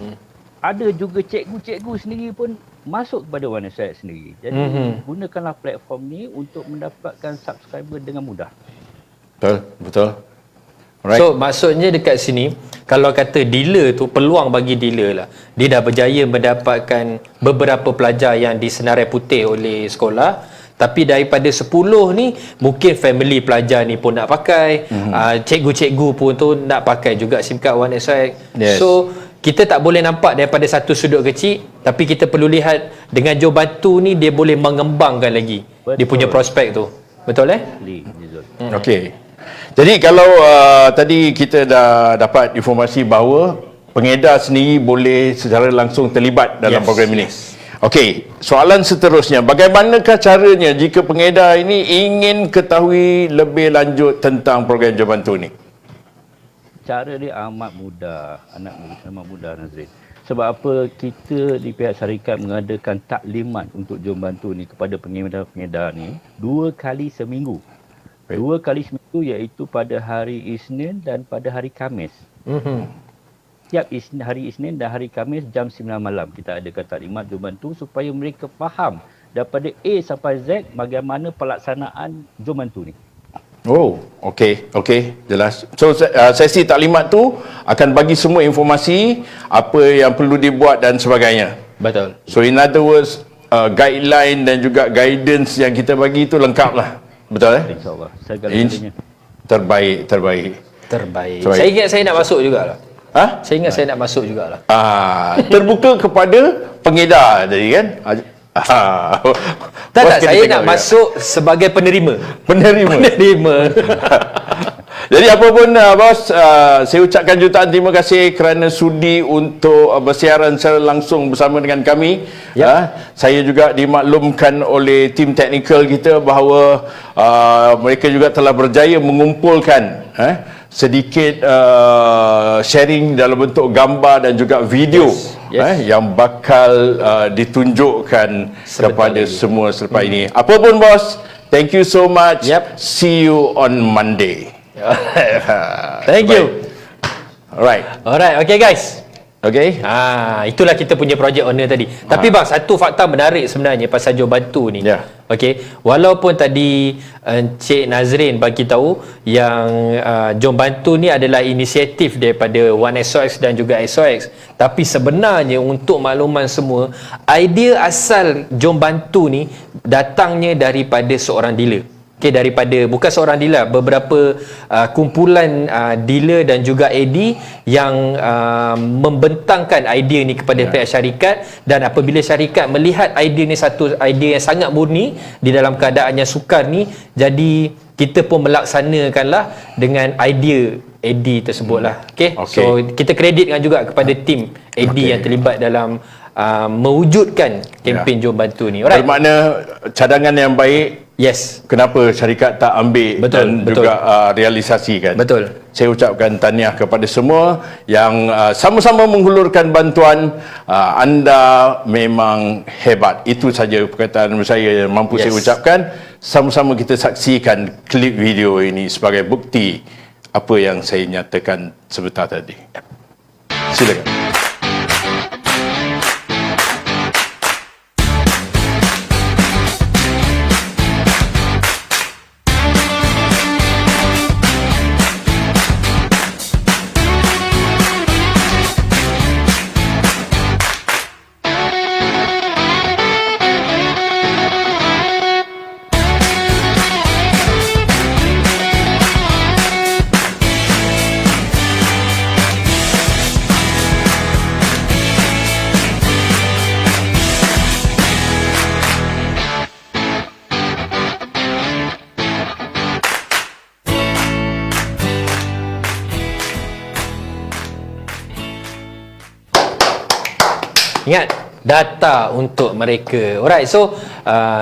Ada juga cikgu-cikgu sendiri pun masuk kepada One SOX sendiri. Jadi gunakanlah platform ni untuk mendapatkan subscriber dengan mudah. Betul. Alright. So maksudnya dekat sini kalau kata dealer tu, peluang bagi dealer lah, dia dah berjaya mendapatkan beberapa pelajar yang disenarai putih oleh sekolah, tapi daripada 10 ni mungkin family pelajar ni pun nak pakai, cikgu-cikgu pun tu nak pakai juga SIM card One SOX. Yes. So kita tak boleh nampak daripada satu sudut kecil, tapi kita perlu lihat dengan Jom Bantu ni dia boleh mengembangkan lagi dia punya prospek tu. Betul Okey. Jadi kalau tadi kita dah dapat informasi bahawa pengedar sendiri boleh secara langsung terlibat dalam program ini. Okey, soalan seterusnya, bagaimanakah caranya jika pengedar ini ingin ketahui lebih lanjut tentang program Jom Bantu ni? Cara dia amat mudah, amat mudah Nazrin. Sebab apa, kita di pihak syarikat mengadakan taklimat untuk Jom Bantu ni kepada pengedar-pengedar ni 2 kali seminggu. 2 kali seminggu iaitu pada hari Isnin dan pada hari Khamis. Setiap hari Isnin dan hari Khamis jam 9 malam kita adakan taklimat Jom Bantu supaya mereka faham daripada A sampai Z bagaimana pelaksanaan Jom Bantu ni. Oh, okey, jelas. So sesi taklimat tu akan bagi semua informasi apa yang perlu dibuat dan sebagainya. Betul. So in other words, guideline dan juga guidance yang kita bagi tu lengkap lah. Betul InsyaAllah. Segala-galanya. Terbaik. Saya ingat saya nak masuk jugalah. Saya ingat saya nak masuk jugalah. Terbuka kepada pengedar tadi kan? Tak, saya nak masuk sebagai penerima. Jadi apa pun bos, saya ucapkan jutaan terima kasih kerana sudi untuk bersiaran secara langsung bersama dengan kami. Saya juga dimaklumkan oleh tim teknikal kita bahawa mereka juga telah berjaya mengumpulkan sedikit sharing dalam bentuk gambar dan juga video yang bakal ditunjukkan kepada semua selepas ini. Apa pun bos, thank you so much. See you on Monday. Thank you. Alright, okay guys. Okay. Itulah kita punya project owner tadi. Tapi bang, satu fakta menarik sebenarnya pasal Jom Bantu ni. Okey, walaupun tadi Encik Nazrin bagi tahu yang Jom Bantu ni adalah inisiatif daripada One SOX dan juga SOX, tapi sebenarnya untuk makluman semua, idea asal Jom Bantu ni datangnya daripada seorang dealer. Okay, daripada bukan seorang dealer, beberapa kumpulan dealer dan juga AD yang membentangkan idea ni kepada pihak syarikat, dan apabila syarikat melihat idea ni satu idea yang sangat murni di dalam keadaan yang sukar ni, jadi kita pun melaksanakanlah dengan idea AD tersebutlah. Okay? So kita kreditkan juga kepada tim AD yang terlibat dalam mewujudkan kempen Jom Bantu ni. Alright. Bermakna cadangan yang baik. Yes. Kenapa syarikat tak ambil dan juga realisasikan? Betul. Saya ucapkan tahniah kepada semua yang sama-sama menghulurkan bantuan. Anda memang hebat. Itu saja perkataan saya yang mampu saya ucapkan. Sama-sama kita saksikan klip video ini sebagai bukti apa yang saya nyatakan sebentar tadi. Silakan. Ingat, data untuk mereka. Alright, so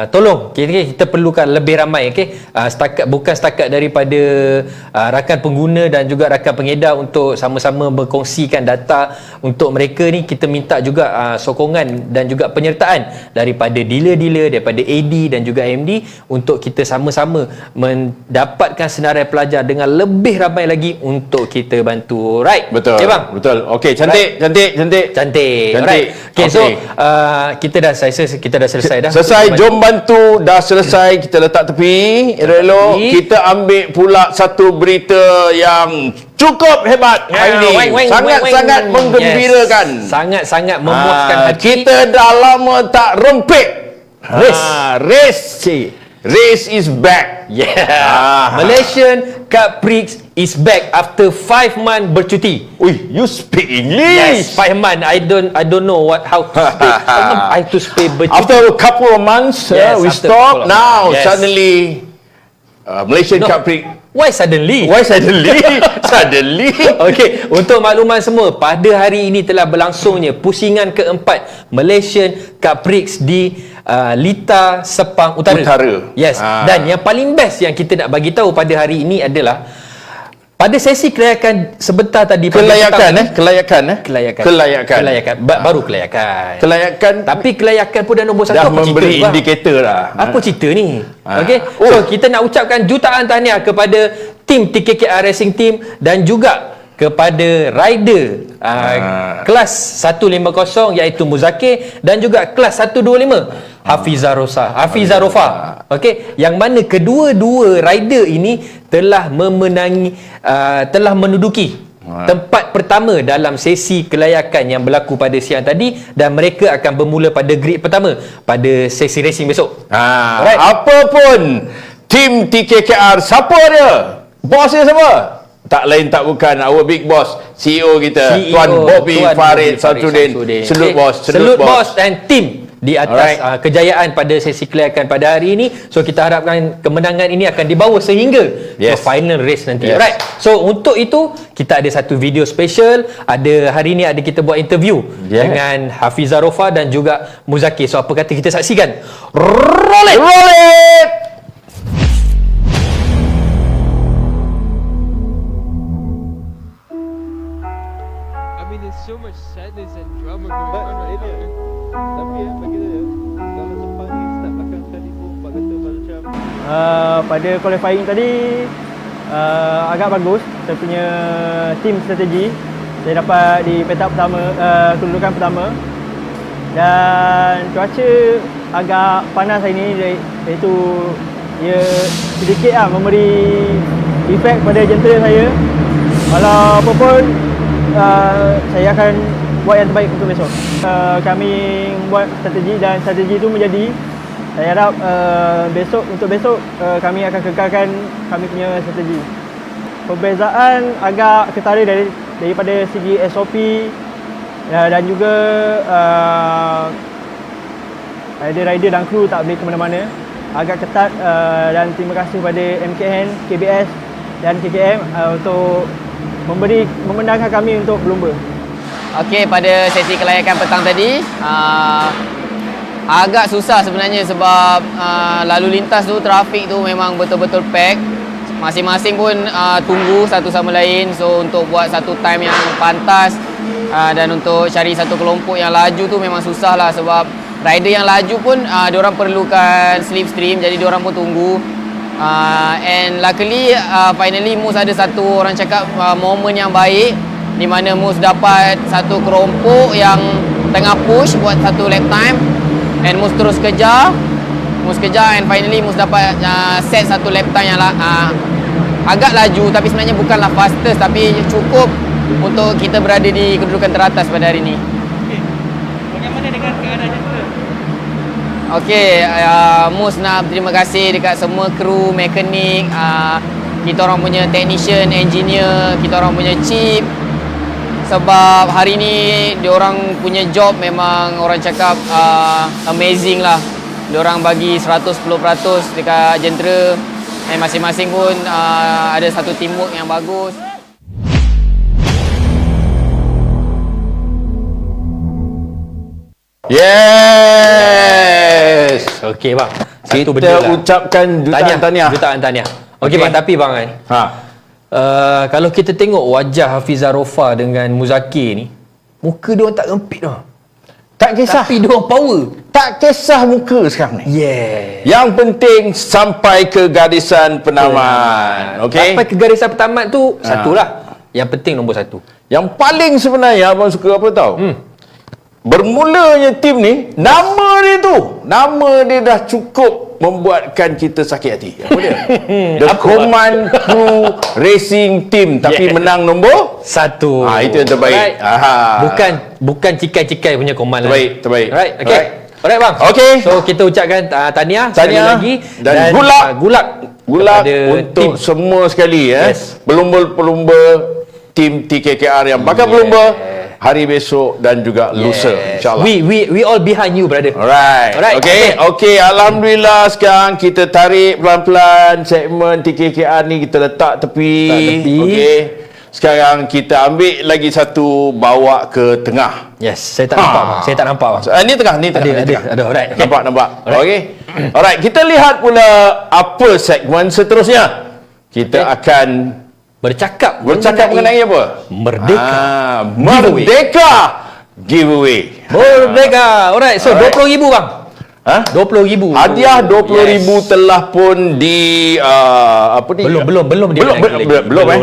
tolong kita perlukan lebih ramai, bukan setakat daripada rakan pengguna dan juga rakan pengedar untuk sama-sama berkongsikan data untuk mereka ni. Kita minta juga sokongan dan juga penyertaan daripada dealer-dealer, daripada AD dan juga AMD untuk kita sama-sama mendapatkan senarai pelajar dengan lebih ramai lagi untuk kita bantu. Right? Betul. Okay, bang? Betul. Okey, cantik. Alright. Okay, so kita dah selesai dah. Selesai, jom bantu. Dah selesai, kita letak tepi. Elok-elok. Kita ambil pula satu berita yang cukup hebat hari ini. Sangat-sangat menggembirakan. Yes. Sangat-sangat memuaskan hati. Kita dah lama tak rempit. Race is back. Yeah. Malaysian Cup Prix is back after 5 months bercuti. Ui, you speak English. Yes, 5 months. I don't know how to speak. I to speak bercuti. After a couple of months, Yes, we after stop. couple of Now, months. Yes. suddenly, Malaysian Cup Prix. Why suddenly? Why suddenly? Suddenly? Okey, untuk makluman semua, pada hari ini telah berlangsungnya pusingan keempat Malaysian Cup Prix di Lita Sepang Utara. Yes. Dan yang paling best yang kita nak bagi tahu pada hari ini adalah pada sesi kelayakan sebentar tadi, Kelayakan. Baru kelayakan. Kelayakan. Tapi kelayakan pun dah nombor Dah satu. Apa memberi cerita, bang? indikator lah. Apa cerita ni? Ha. Okey. So kita nak ucapkan jutaan tahniah kepada tim TKKR Racing Team dan juga kepada rider kelas 150 iaitu Muzakir dan juga kelas 125 Hafizah Rofa. Okey, yang mana kedua-dua rider ini telah telah menduduki tempat pertama dalam sesi kelayakan yang berlaku pada siang tadi dan mereka akan bermula pada grid pertama pada sesi racing besok. Alright. Apa pun tim TKKR, siapa dia? Bos dia siapa? Tak lain tak bukan our big boss, CEO kita, Tuan Bobby Farid Samsudin. Salute bos dan tim di atas kejayaan pada sesi kelayakan pada hari ini. So kita harapkan kemenangan ini akan dibawa sehingga ke final race nanti. Alright. So untuk itu kita ada satu video special. Hari ini kita buat interview dengan Hafizah Rofa dan juga Muzakir. So apa kata kita saksikan? Roll it! So much sadness and drama going on right now. Tapi bagi saya, kalau Sepang ni start belakang sekali pun Pak kata macam Pada qualifying tadi agak bagus. Saya punya team strategi. Saya dapat di petak pertama, kedudukan pertama. Dan cuaca agak panas hari ini, iaitu ia sedikit memberi efek pada jentera saya. Walau apa pun, saya akan buat yang terbaik untuk besok. Kami buat strategi dan strategi itu menjadi, saya harap untuk besok kami akan kekalkan kami punya strategi. Perbezaan agak ketara daripada segi SOP dan juga rider dan kru tak boleh ke mana-mana. Agak ketat dan terima kasih kepada MKN, KBS dan KKM untuk membenarkan kami untuk berlumba. Okey, pada sesi kelayakan petang tadi agak susah sebenarnya sebab lalu lintas tu, trafik tu memang betul-betul pack. Masing-masing pun tunggu satu sama lain. So untuk buat satu time yang pantas dan untuk cari satu kelompok yang laju tu memang susah lah, sebab rider yang laju pun diorang perlukan slipstream, jadi diorang pun tunggu. And luckily finally Mus ada satu, orang cakap momen yang baik di mana Mus dapat satu kelompok yang tengah push buat satu lap time, and Mus terus kejar and finally Mus dapat set satu lap time yang agak laju, tapi sebenarnya bukanlah fastest, tapi cukup untuk kita berada di kedudukan teratas pada hari ini. Bagaimana dengan keadaan jentera? Okey, Mus nak berterima kasih dekat semua kru, mekanik, kita orang punya technician, engineer, kita orang punya chip. Sebab hari ni diorang punya job memang orang cakap amazing lah. Diorang bagi 110% dekat jentera, dan masing-masing pun ada satu teamwork yang bagus. Yes. Okey bang. Satu Kita benda lah. ucapkan jutaan tahniah. Jutaan tahniah. Okey bang, tapi bang kan. Kalau kita tengok wajah Hafizah Rofa dengan Muzakir ni, muka dia orang tak rempit tau. Tak kisah. Tapi dia orang power. Tak kisah muka sekarang ni. Yeah. Yang penting sampai ke garisan penamat. Okey. Sampai ke garisan pertamat tu satulah. Yang penting nombor satu. Yang paling sebenarnya abang suka apa tahu? Bermulanya tim ni, nama dia dah cukup membuatkan kita sakit hati. Apa dia? The Command Crew Racing Team, tapi menang nombor satu. Itu yang terbaik. Right. Bukan cikai-cikai punya command lah. Terbaik. Right, okay. Alright bang. Okay. So kita ucapkan tahniah sekali lagi dan gulak untuk semua sekali pelumba-pelumba tim TKKR yang bakal berlumba hari besok dan juga lusa, insyaAllah. We all behind you, brother. Alright. Okay. Alhamdulillah sekarang kita tarik pelan-pelan segmen TKKR ni, kita letak tepi. Okay. Sekarang kita ambil lagi satu, bawa ke tengah. Yes, saya tak nampak bang. Saya tak nampak bang. Ni tengah. Ada. Alright. Nampak. Okay. Alright, kita lihat pula apa segmen seterusnya. Kita akan bercakap mengenai apa? Merdeka. Merdeka Giveaway. Merdeka. Alright, so 20,000 bang. 20,000. Hadiah 20,000 telah pun belum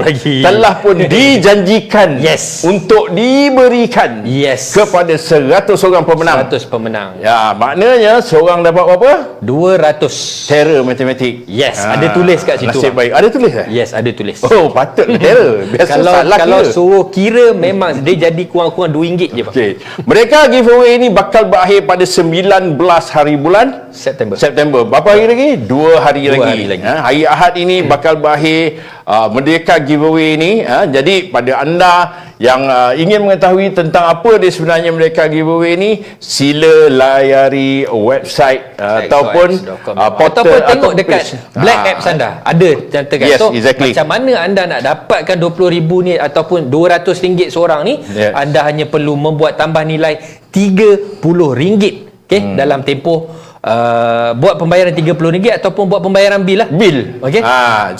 lagi. Telah pun dijanjikan untuk diberikan kepada 100 orang pemenang. 100 pemenang. Ya, maknanya seorang dapat berapa? 200. Terror matematik. Yes, ada tulis kat situ. Nasib baik. Ada tulis tak? Yes, ada tulis. Oh, patut terror. Biasa kalau suruh kira memang dia jadi kurang-kurang RM2 je bang. Okay. Mereka giveaway ini bakal berakhir pada 19 hari bulan September. Berapa hari lagi? 2 hari lagi. Hari Ahad ini bakal berakhir Merdeka Giveaway ini. Jadi pada anda yang ingin mengetahui tentang apa dia sebenarnya Merdeka Giveaway ini, sila layari website ataupun portal, tengok dekat Black Apps anda. Ada cantakan. Yes, exactly. Macam mana anda nak dapatkan 20,000 ni ataupun RM200 seorang ni, anda hanya perlu membuat tambah nilai RM30. Dalam tempoh buat pembayaran RM30 ataupun buat pembayaran bil lah. Okey.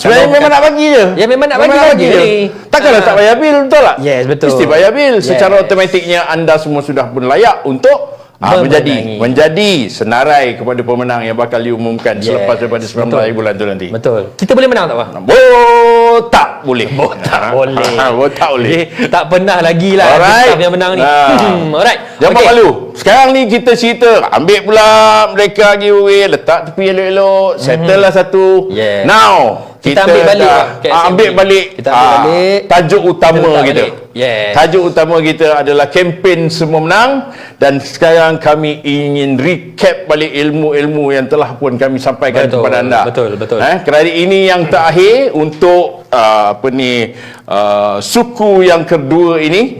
Sebenarnya memang nak bagi je. Ya memang nak bagi je. Takkanlah tak bayar bil, betul tak? Yes, betul. Mesti bayar bil. Secara automatiknya anda semua sudah pun layak untuk menjadi senarai kepada pemenang yang bakal diumumkan selepas daripada 19 hari bulan tu nanti. Betul. Kita boleh menang tak bang? Tak boleh. Tak boleh. Tak pernah lagi lah staff yang menang ni. Alright. Jangan malu. Sekarang ni kita cerita, ambil pula mereka giveaway, letak tepi elok-elok, settle lah satu. Now kita ambil balik tajuk utama kita. Tajuk utama kita adalah kempen Semua Menang, dan sekarang kami ingin recap balik ilmu-ilmu yang telah pun kami sampaikan kepada anda. Betul. Kerana ini yang terakhir untuk suku yang kedua ini.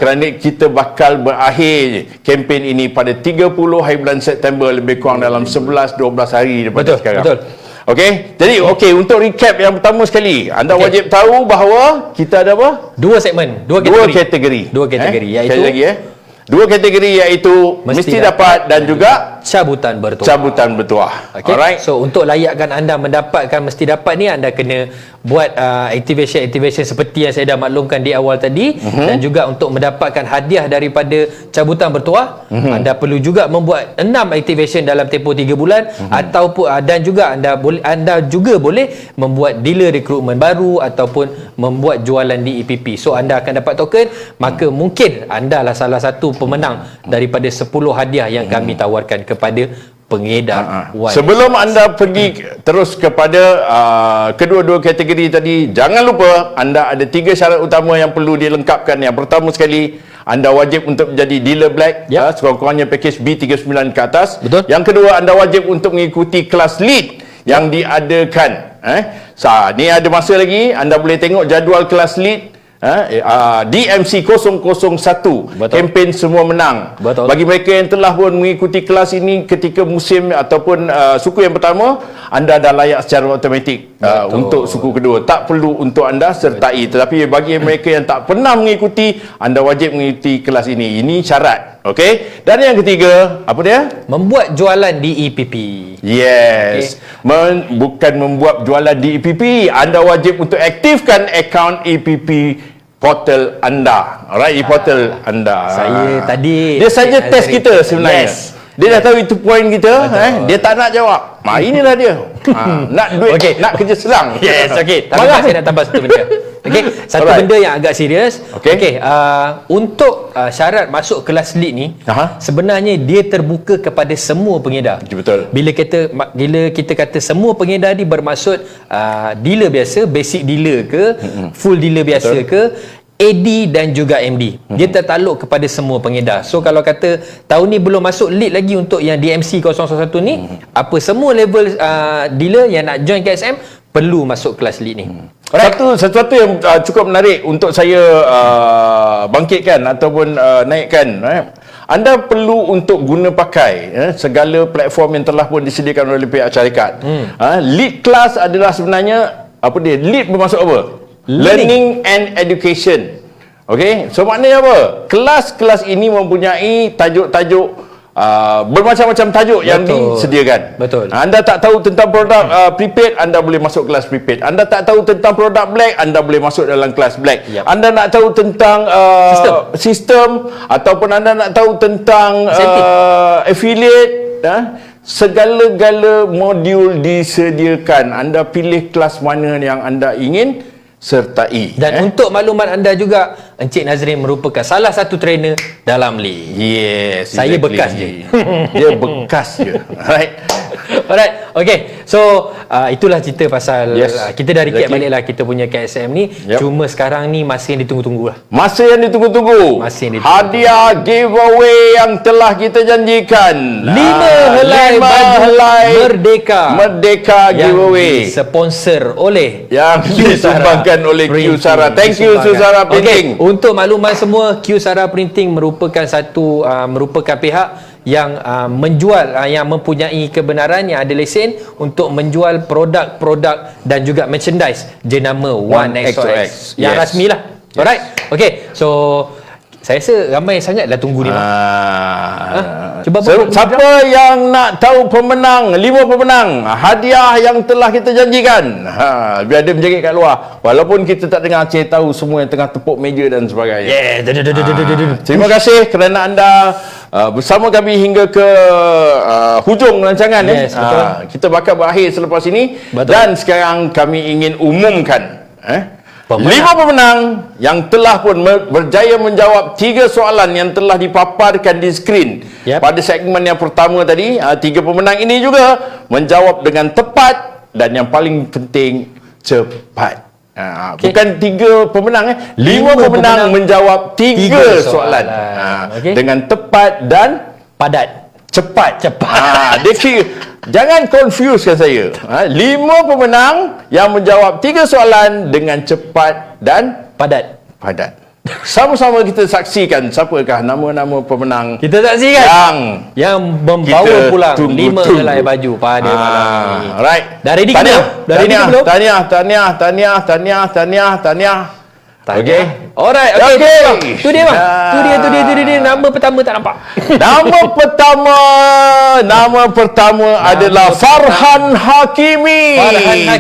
Kerana kita bakal berakhir kempen ini pada 30 hari bulan September, lebih kurang dalam 11-12 hari daripada sekarang. Okey, jadi untuk recap yang pertama sekali, anda wajib tahu bahawa kita ada apa? Dua segmen, dua kategori. Iaitu dua kategori iaitu mesti dapat dan juga cabutan bertuah. Alright. So untuk layakkan anda mendapatkan mesti dapat ni, anda kena buat activation seperti yang saya dah maklumkan di awal tadi, dan juga untuk mendapatkan hadiah daripada cabutan bertuah, anda perlu juga membuat 6 activation dalam tempoh 3 bulan, ataupun dan juga anda juga boleh membuat dealer rekrutmen baru ataupun membuat jualan di EPP. So anda akan dapat token, maka mungkin anda lah salah satu pemenang daripada 10 hadiah yang kami tawarkan kepada pengedar wine. Sebelum anda pergi terus kepada kedua-dua kategori tadi, jangan lupa anda ada 3 syarat utama yang perlu dilengkapkan. Yang pertama sekali, anda wajib untuk menjadi dealer black, sekurang-kurangnya package B39 ke atas. Yang kedua, anda wajib untuk mengikuti kelas lead yang diadakan. Ni ada masa lagi, anda boleh tengok jadual kelas lead DMC 001 kempen Semua Menang. Bagi mereka yang telah pun mengikuti kelas ini ketika musim ataupun suku yang pertama, anda dah layak secara automatik untuk suku kedua. Tak perlu untuk anda sertai. Tetapi bagi mereka yang tak pernah mengikuti, anda wajib mengikuti kelas ini. Ini syarat. Okey. Dan yang ketiga, apa dia? Membuat jualan di EPP. Yes. Bukan membuat jualan di EPP. Anda wajib untuk aktifkan akaun EPP portal anda. Alright, e-portal anda. Saya tadi Dia saja Cik test Azri. kita sebenarnya. Yes. Dia dah tahu itu poin kita, dia tak nak jawab. Inilah dia. Nak duit, Okey. nak kerja senang. Yes, okey. Tapi Marah. saya nak tambah satu benda. Okey, satu Alright. benda yang agak serius. Okey. Untuk syarat masuk kelas lead ni, sebenarnya dia terbuka kepada semua pengedar. Betul. Bila kita kata semua pengedar ni bermaksud dealer biasa, basic dealer ke, full dealer biasa ke, AD dan juga MD. Dia tertakluk kepada semua pengedar. So kalau kata tahun ni belum masuk lead lagi untuk yang DMC 001 ni, apa semua level dealer yang nak join KSM perlu masuk kelas lead ni. Sesuatu yang cukup menarik untuk saya bangkitkan ataupun naikkan. Anda perlu untuk guna pakai segala platform yang telah pun disediakan oleh pihak syarikat. Lead class adalah sebenarnya apa dia? Lead bermaksud apa? Learning and education. Okey, so maknanya apa? Kelas-kelas ini mempunyai tajuk-tajuk bermacam-macam tajuk yang disediakan. Betul. Anda tak tahu tentang produk prepaid, anda boleh masuk kelas prepaid. Anda tak tahu tentang produk black, anda boleh masuk dalam kelas black. Yep. Anda nak tahu tentang sistem ataupun anda nak tahu tentang affiliate, segala-gala modul disediakan. Anda pilih kelas mana yang anda ingin sertai. Dan untuk maklumat anda juga, Encik Nazrin merupakan salah satu trainer dalam league. Yes, Saya bekas je. Dia bekas je. Alright. Alright, okay. So itulah cerita pasal kita dah recap exactly. balik lah kita punya KSM ni. Cuma sekarang ni masih yang ditunggu-tunggu lah. Masa yang ditunggu-tunggu. Masih yang ditunggu. Hadiah giveaway yang telah kita janjikan. 5 helai baju Merdeka. Merdeka giveaway. Sponsor oleh yang disumbangkan oleh Q Sara. Thank you Q Sara Printing. Okay. Untuk makluman semua, Q Sara Printing merupakan merupakan pihak yang menjual, yang mempunyai kebenaran, yang ada lesen untuk menjual produk-produk dan juga merchandise jenama One XOX yang rasmi lah. Alright. Okay. So saya rasa ramai sangat dah tunggu ni. Cuba siapa yang nak tahu pemenang, 5 pemenang hadiah yang telah kita janjikan, biar dia menjadi kat luar, walaupun kita tak dengar, saya tahu semua yang tengah tepuk meja dan sebagainya. Terima kasih kerana anda bersama kami hingga ke hujung rancangan. Kita bakal berakhir selepas ini. Dan sekarang kami ingin umumkan 5 pemenang yang telah pun berjaya menjawab 3 soalan yang telah dipaparkan di skrin pada segmen yang pertama tadi. 3 pemenang ini juga menjawab dengan tepat dan yang paling penting cepat. Bukan 3 pemenang 5 pemenang menjawab 3 soalan dengan tepat dan padat. Cepat. Dia kira, jangan confusekan saya. 5 pemenang yang menjawab 3 soalan dengan cepat dan padat. Sama-sama kita saksikan siapakah nama-nama pemenang kita saksikan yang membawa pulang 5 helai baju pada malam ini. Right. Dah ready ke belum? Dah ready ke belum? Tahniah. Okey. Alright, okey. Tu dia bang. Tu dia. Nama pertama tak nampak. Nama pertama adalah Farhan Hakimi.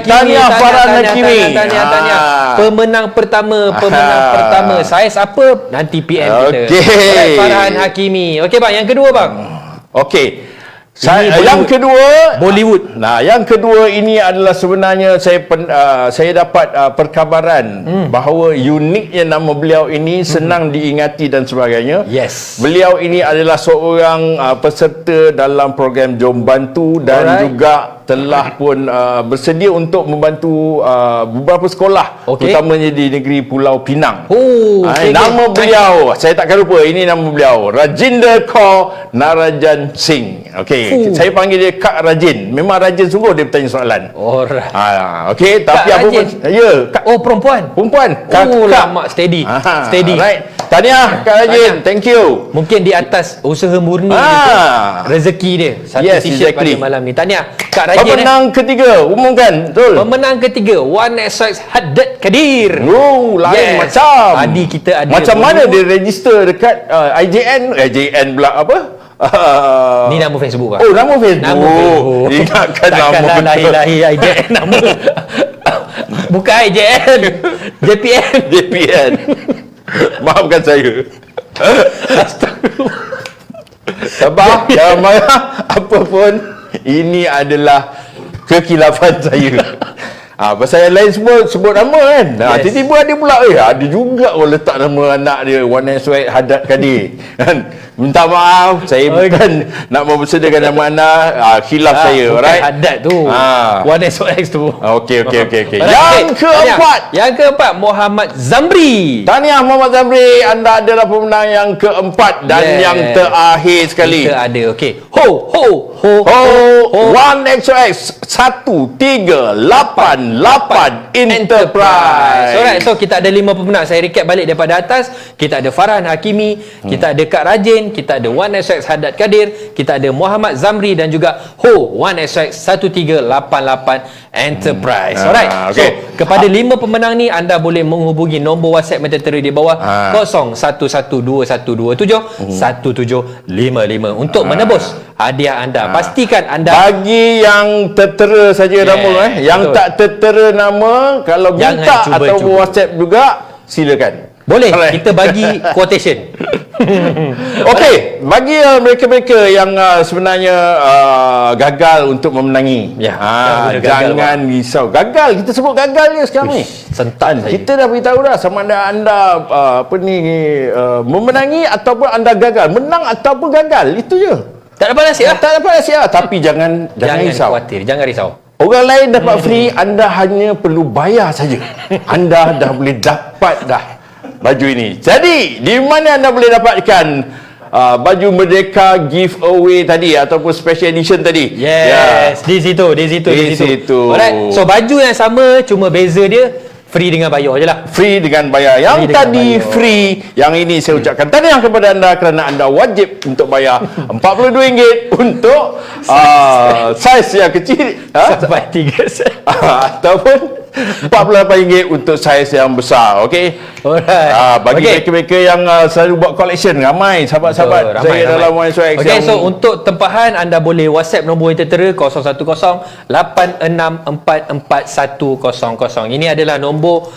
Tahniah Farhan Hakimi. Tahniah. Pemenang pertama. Saiz apa? Nanti PM kita. Okey. Alright, Farhan Hakimi. Okey bang, yang kedua bang. Okey. Yang kedua Bollywood. Yang kedua ini adalah sebenarnya saya dapat perkabaran bahawa uniknya nama beliau ini senang diingati dan sebagainya. Yes. Beliau ini adalah seorang peserta dalam program Jom Bantu dan juga telah pun bersedia untuk membantu beberapa sekolah, terutamanya di negeri Pulau Pinang. Nama beliau saya takkan lupa, ini nama beliau Rajinder Kaur Narajan Singh. Saya panggil dia Kak Rajin. Memang rajin sungguh dia bertanya soalan. Tapi Kak apa pun perempuan. Lama steady. Right. Tahniah Kak Rajin. Thank you. Mungkin di atas usaha murni rezeki dia. Satu t-shirt pada malam ni. Tahniah Kak Pemenang ketiga, umumkan. Betul. Pemenang ketiga One SOX Haddad Kadir. Oh, lain macam. Tadi kita ada macam mana dia register dekat IJN pula apa? Ni nama Facebook, Pak. Oh, nama Facebook. Nama Facebook. Ingatkan nama Takkanlah betul. lahir-lahir IJN nama. Bukan IJN. JPN. Maafkan saya. Sabar, jangan marah. Apa pun, ini adalah kekilafan saya. Pasal yang lain semua sebut nama kan. Tiba-tiba ada pula ada juga orang letak nama anak dia One SOX Haddad Kadir kan. Minta maaf, saya bukan nak mempersedakan nama anak, khilaf saya. Alright, Haddad tu One SOX tu. Okey. Yang keempat Muhammad Zamri. Tahniah Muhammad Zamri, anda adalah pemenang yang keempat dan yang terakhir sekali. Kita ada One SOX 138 Enterprise. Alright, so kita ada 5 pemenang. Saya recap balik daripada atas. Kita ada Farhan Hakimi, kita ada Kak Rajin, kita ada One SOX Haddad Kadir, kita ada Muhammad Zamri dan juga One SOX 1388 Enterprise. Alright. So kepada 5 pemenang ni, anda boleh menghubungi nombor WhatsApp yang tertera di bawah 0112171755 untuk menebus hadiah anda. Pastikan anda bagi yang tertera saja nama yang tak tertera nama, kalau minta atau WhatsApp juga silakan. Boleh, kita bagi quotation. Okey, bagi mereka-mereka yang sebenarnya gagal untuk memenangi, jangan risau. Gagal, kita sebut gagal je sekarang ni. Sentan saya. Kita dah beritahu dah sama ada anda memenangi ataupun anda gagal. Menang ataupun gagal, itu je. Tak dapat nasihat. Tak dapat nasihat, tapi jangan risau. Khawatir, jangan risau. Orang lain dapat free, anda hanya perlu bayar saja. Anda dah boleh dapat dah baju ini. Jadi, di mana anda boleh dapatkan baju Merdeka giveaway tadi ataupun special edition tadi? Yes, di situ. Alright. So baju yang sama, cuma beza dia free dengan bayar je lah. Free dengan bayar. Yang tadi free, yang ini saya ucapkan tahniah kepada anda kerana anda wajib untuk bayar RM42 untuk saiz yang kecil sampai 3 set ataupun RM48 untuk saiz yang besar. Okey. Alright. Bagi mereka-mereka yang selalu buat collection, ramai sahabat-sahabat saya dalam One SOX. Okey, so untuk tempahan anda boleh WhatsApp nombor yang tertera 010-8644100. Ini adalah nombor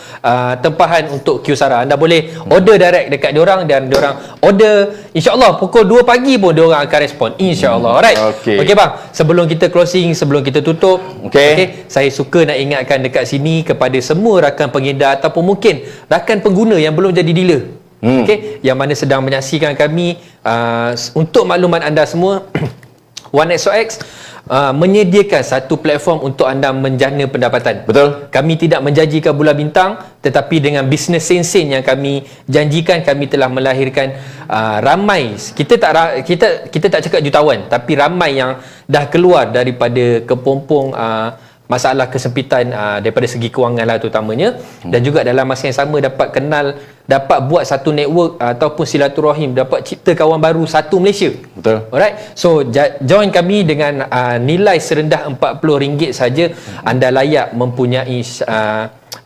tempahan untuk Kyusara. Anda boleh order direct dekat diorang dan diorang order, insya-Allah pukul 2 pagi pun diorang akan respon, insya-Allah. Alright. Okey bang, sebelum kita closing, sebelum kita tutup, okey, saya suka nak ingatkan dekat sini kepada semua rakan pengedar ataupun mungkin rakan pengguna yang belum jadi dealer, okey, yang mana sedang menyaksikan kami, untuk makluman anda semua, One SOX menyediakan satu platform untuk anda menjana pendapatan. Betul. Kami tidak menjanjikan bulan bintang, tetapi dengan bisnes sen-sen yang kami janjikan, kami telah melahirkan ramai, kita tak cakap jutawan, tapi ramai yang dah keluar daripada kepompong masalah kesempitan daripada segi kewangan lah terutamanya, dan juga dalam masa yang sama dapat kenal, dapat buat satu network ataupun silaturahim, dapat cipta kawan baru satu Malaysia. Betul. Alright. So join kami dengan nilai serendah RM40 saja, anda layak mempunyai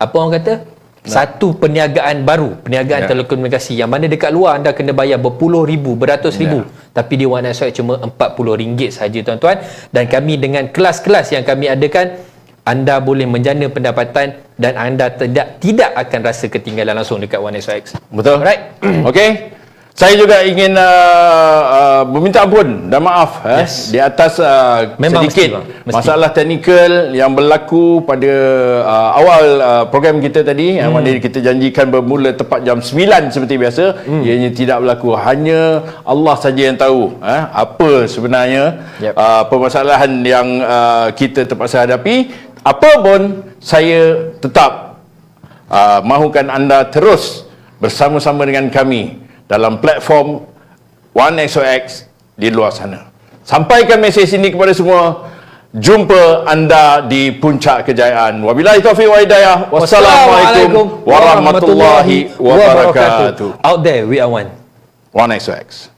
apa orang kata, satu perniagaan baru, perniagaan telekomunikasi, yang mana dekat luar anda kena bayar berpuluh ribu, beratus ribu, tapi di One SOX cuma RM40 saja tuan-tuan. Dan kami dengan kelas-kelas yang kami adakan, anda boleh menjana pendapatan dan anda tidak akan rasa ketinggalan langsung dekat One SOX. Betul. Right. Okey. Saya juga ingin meminta ampun dan maaf di atas sedikit masalah teknikal yang berlaku pada awal program kita tadi, yang mana kita janjikan bermula tepat jam 9 seperti biasa. Ianya tidak berlaku. Hanya Allah saja yang tahu apa sebenarnya permasalahan yang kita terpaksa hadapi. Apa pun, saya tetap mahukan anda terus bersama-sama dengan kami dalam platform One SOX di luar sana. Sampaikan mesej ini kepada semua. Jumpa anda di puncak kejayaan. Wabillahi taufiq wa hidayah. Wassalamualaikum warahmatullahi wabarakatuh. Out there we are one. One SOX.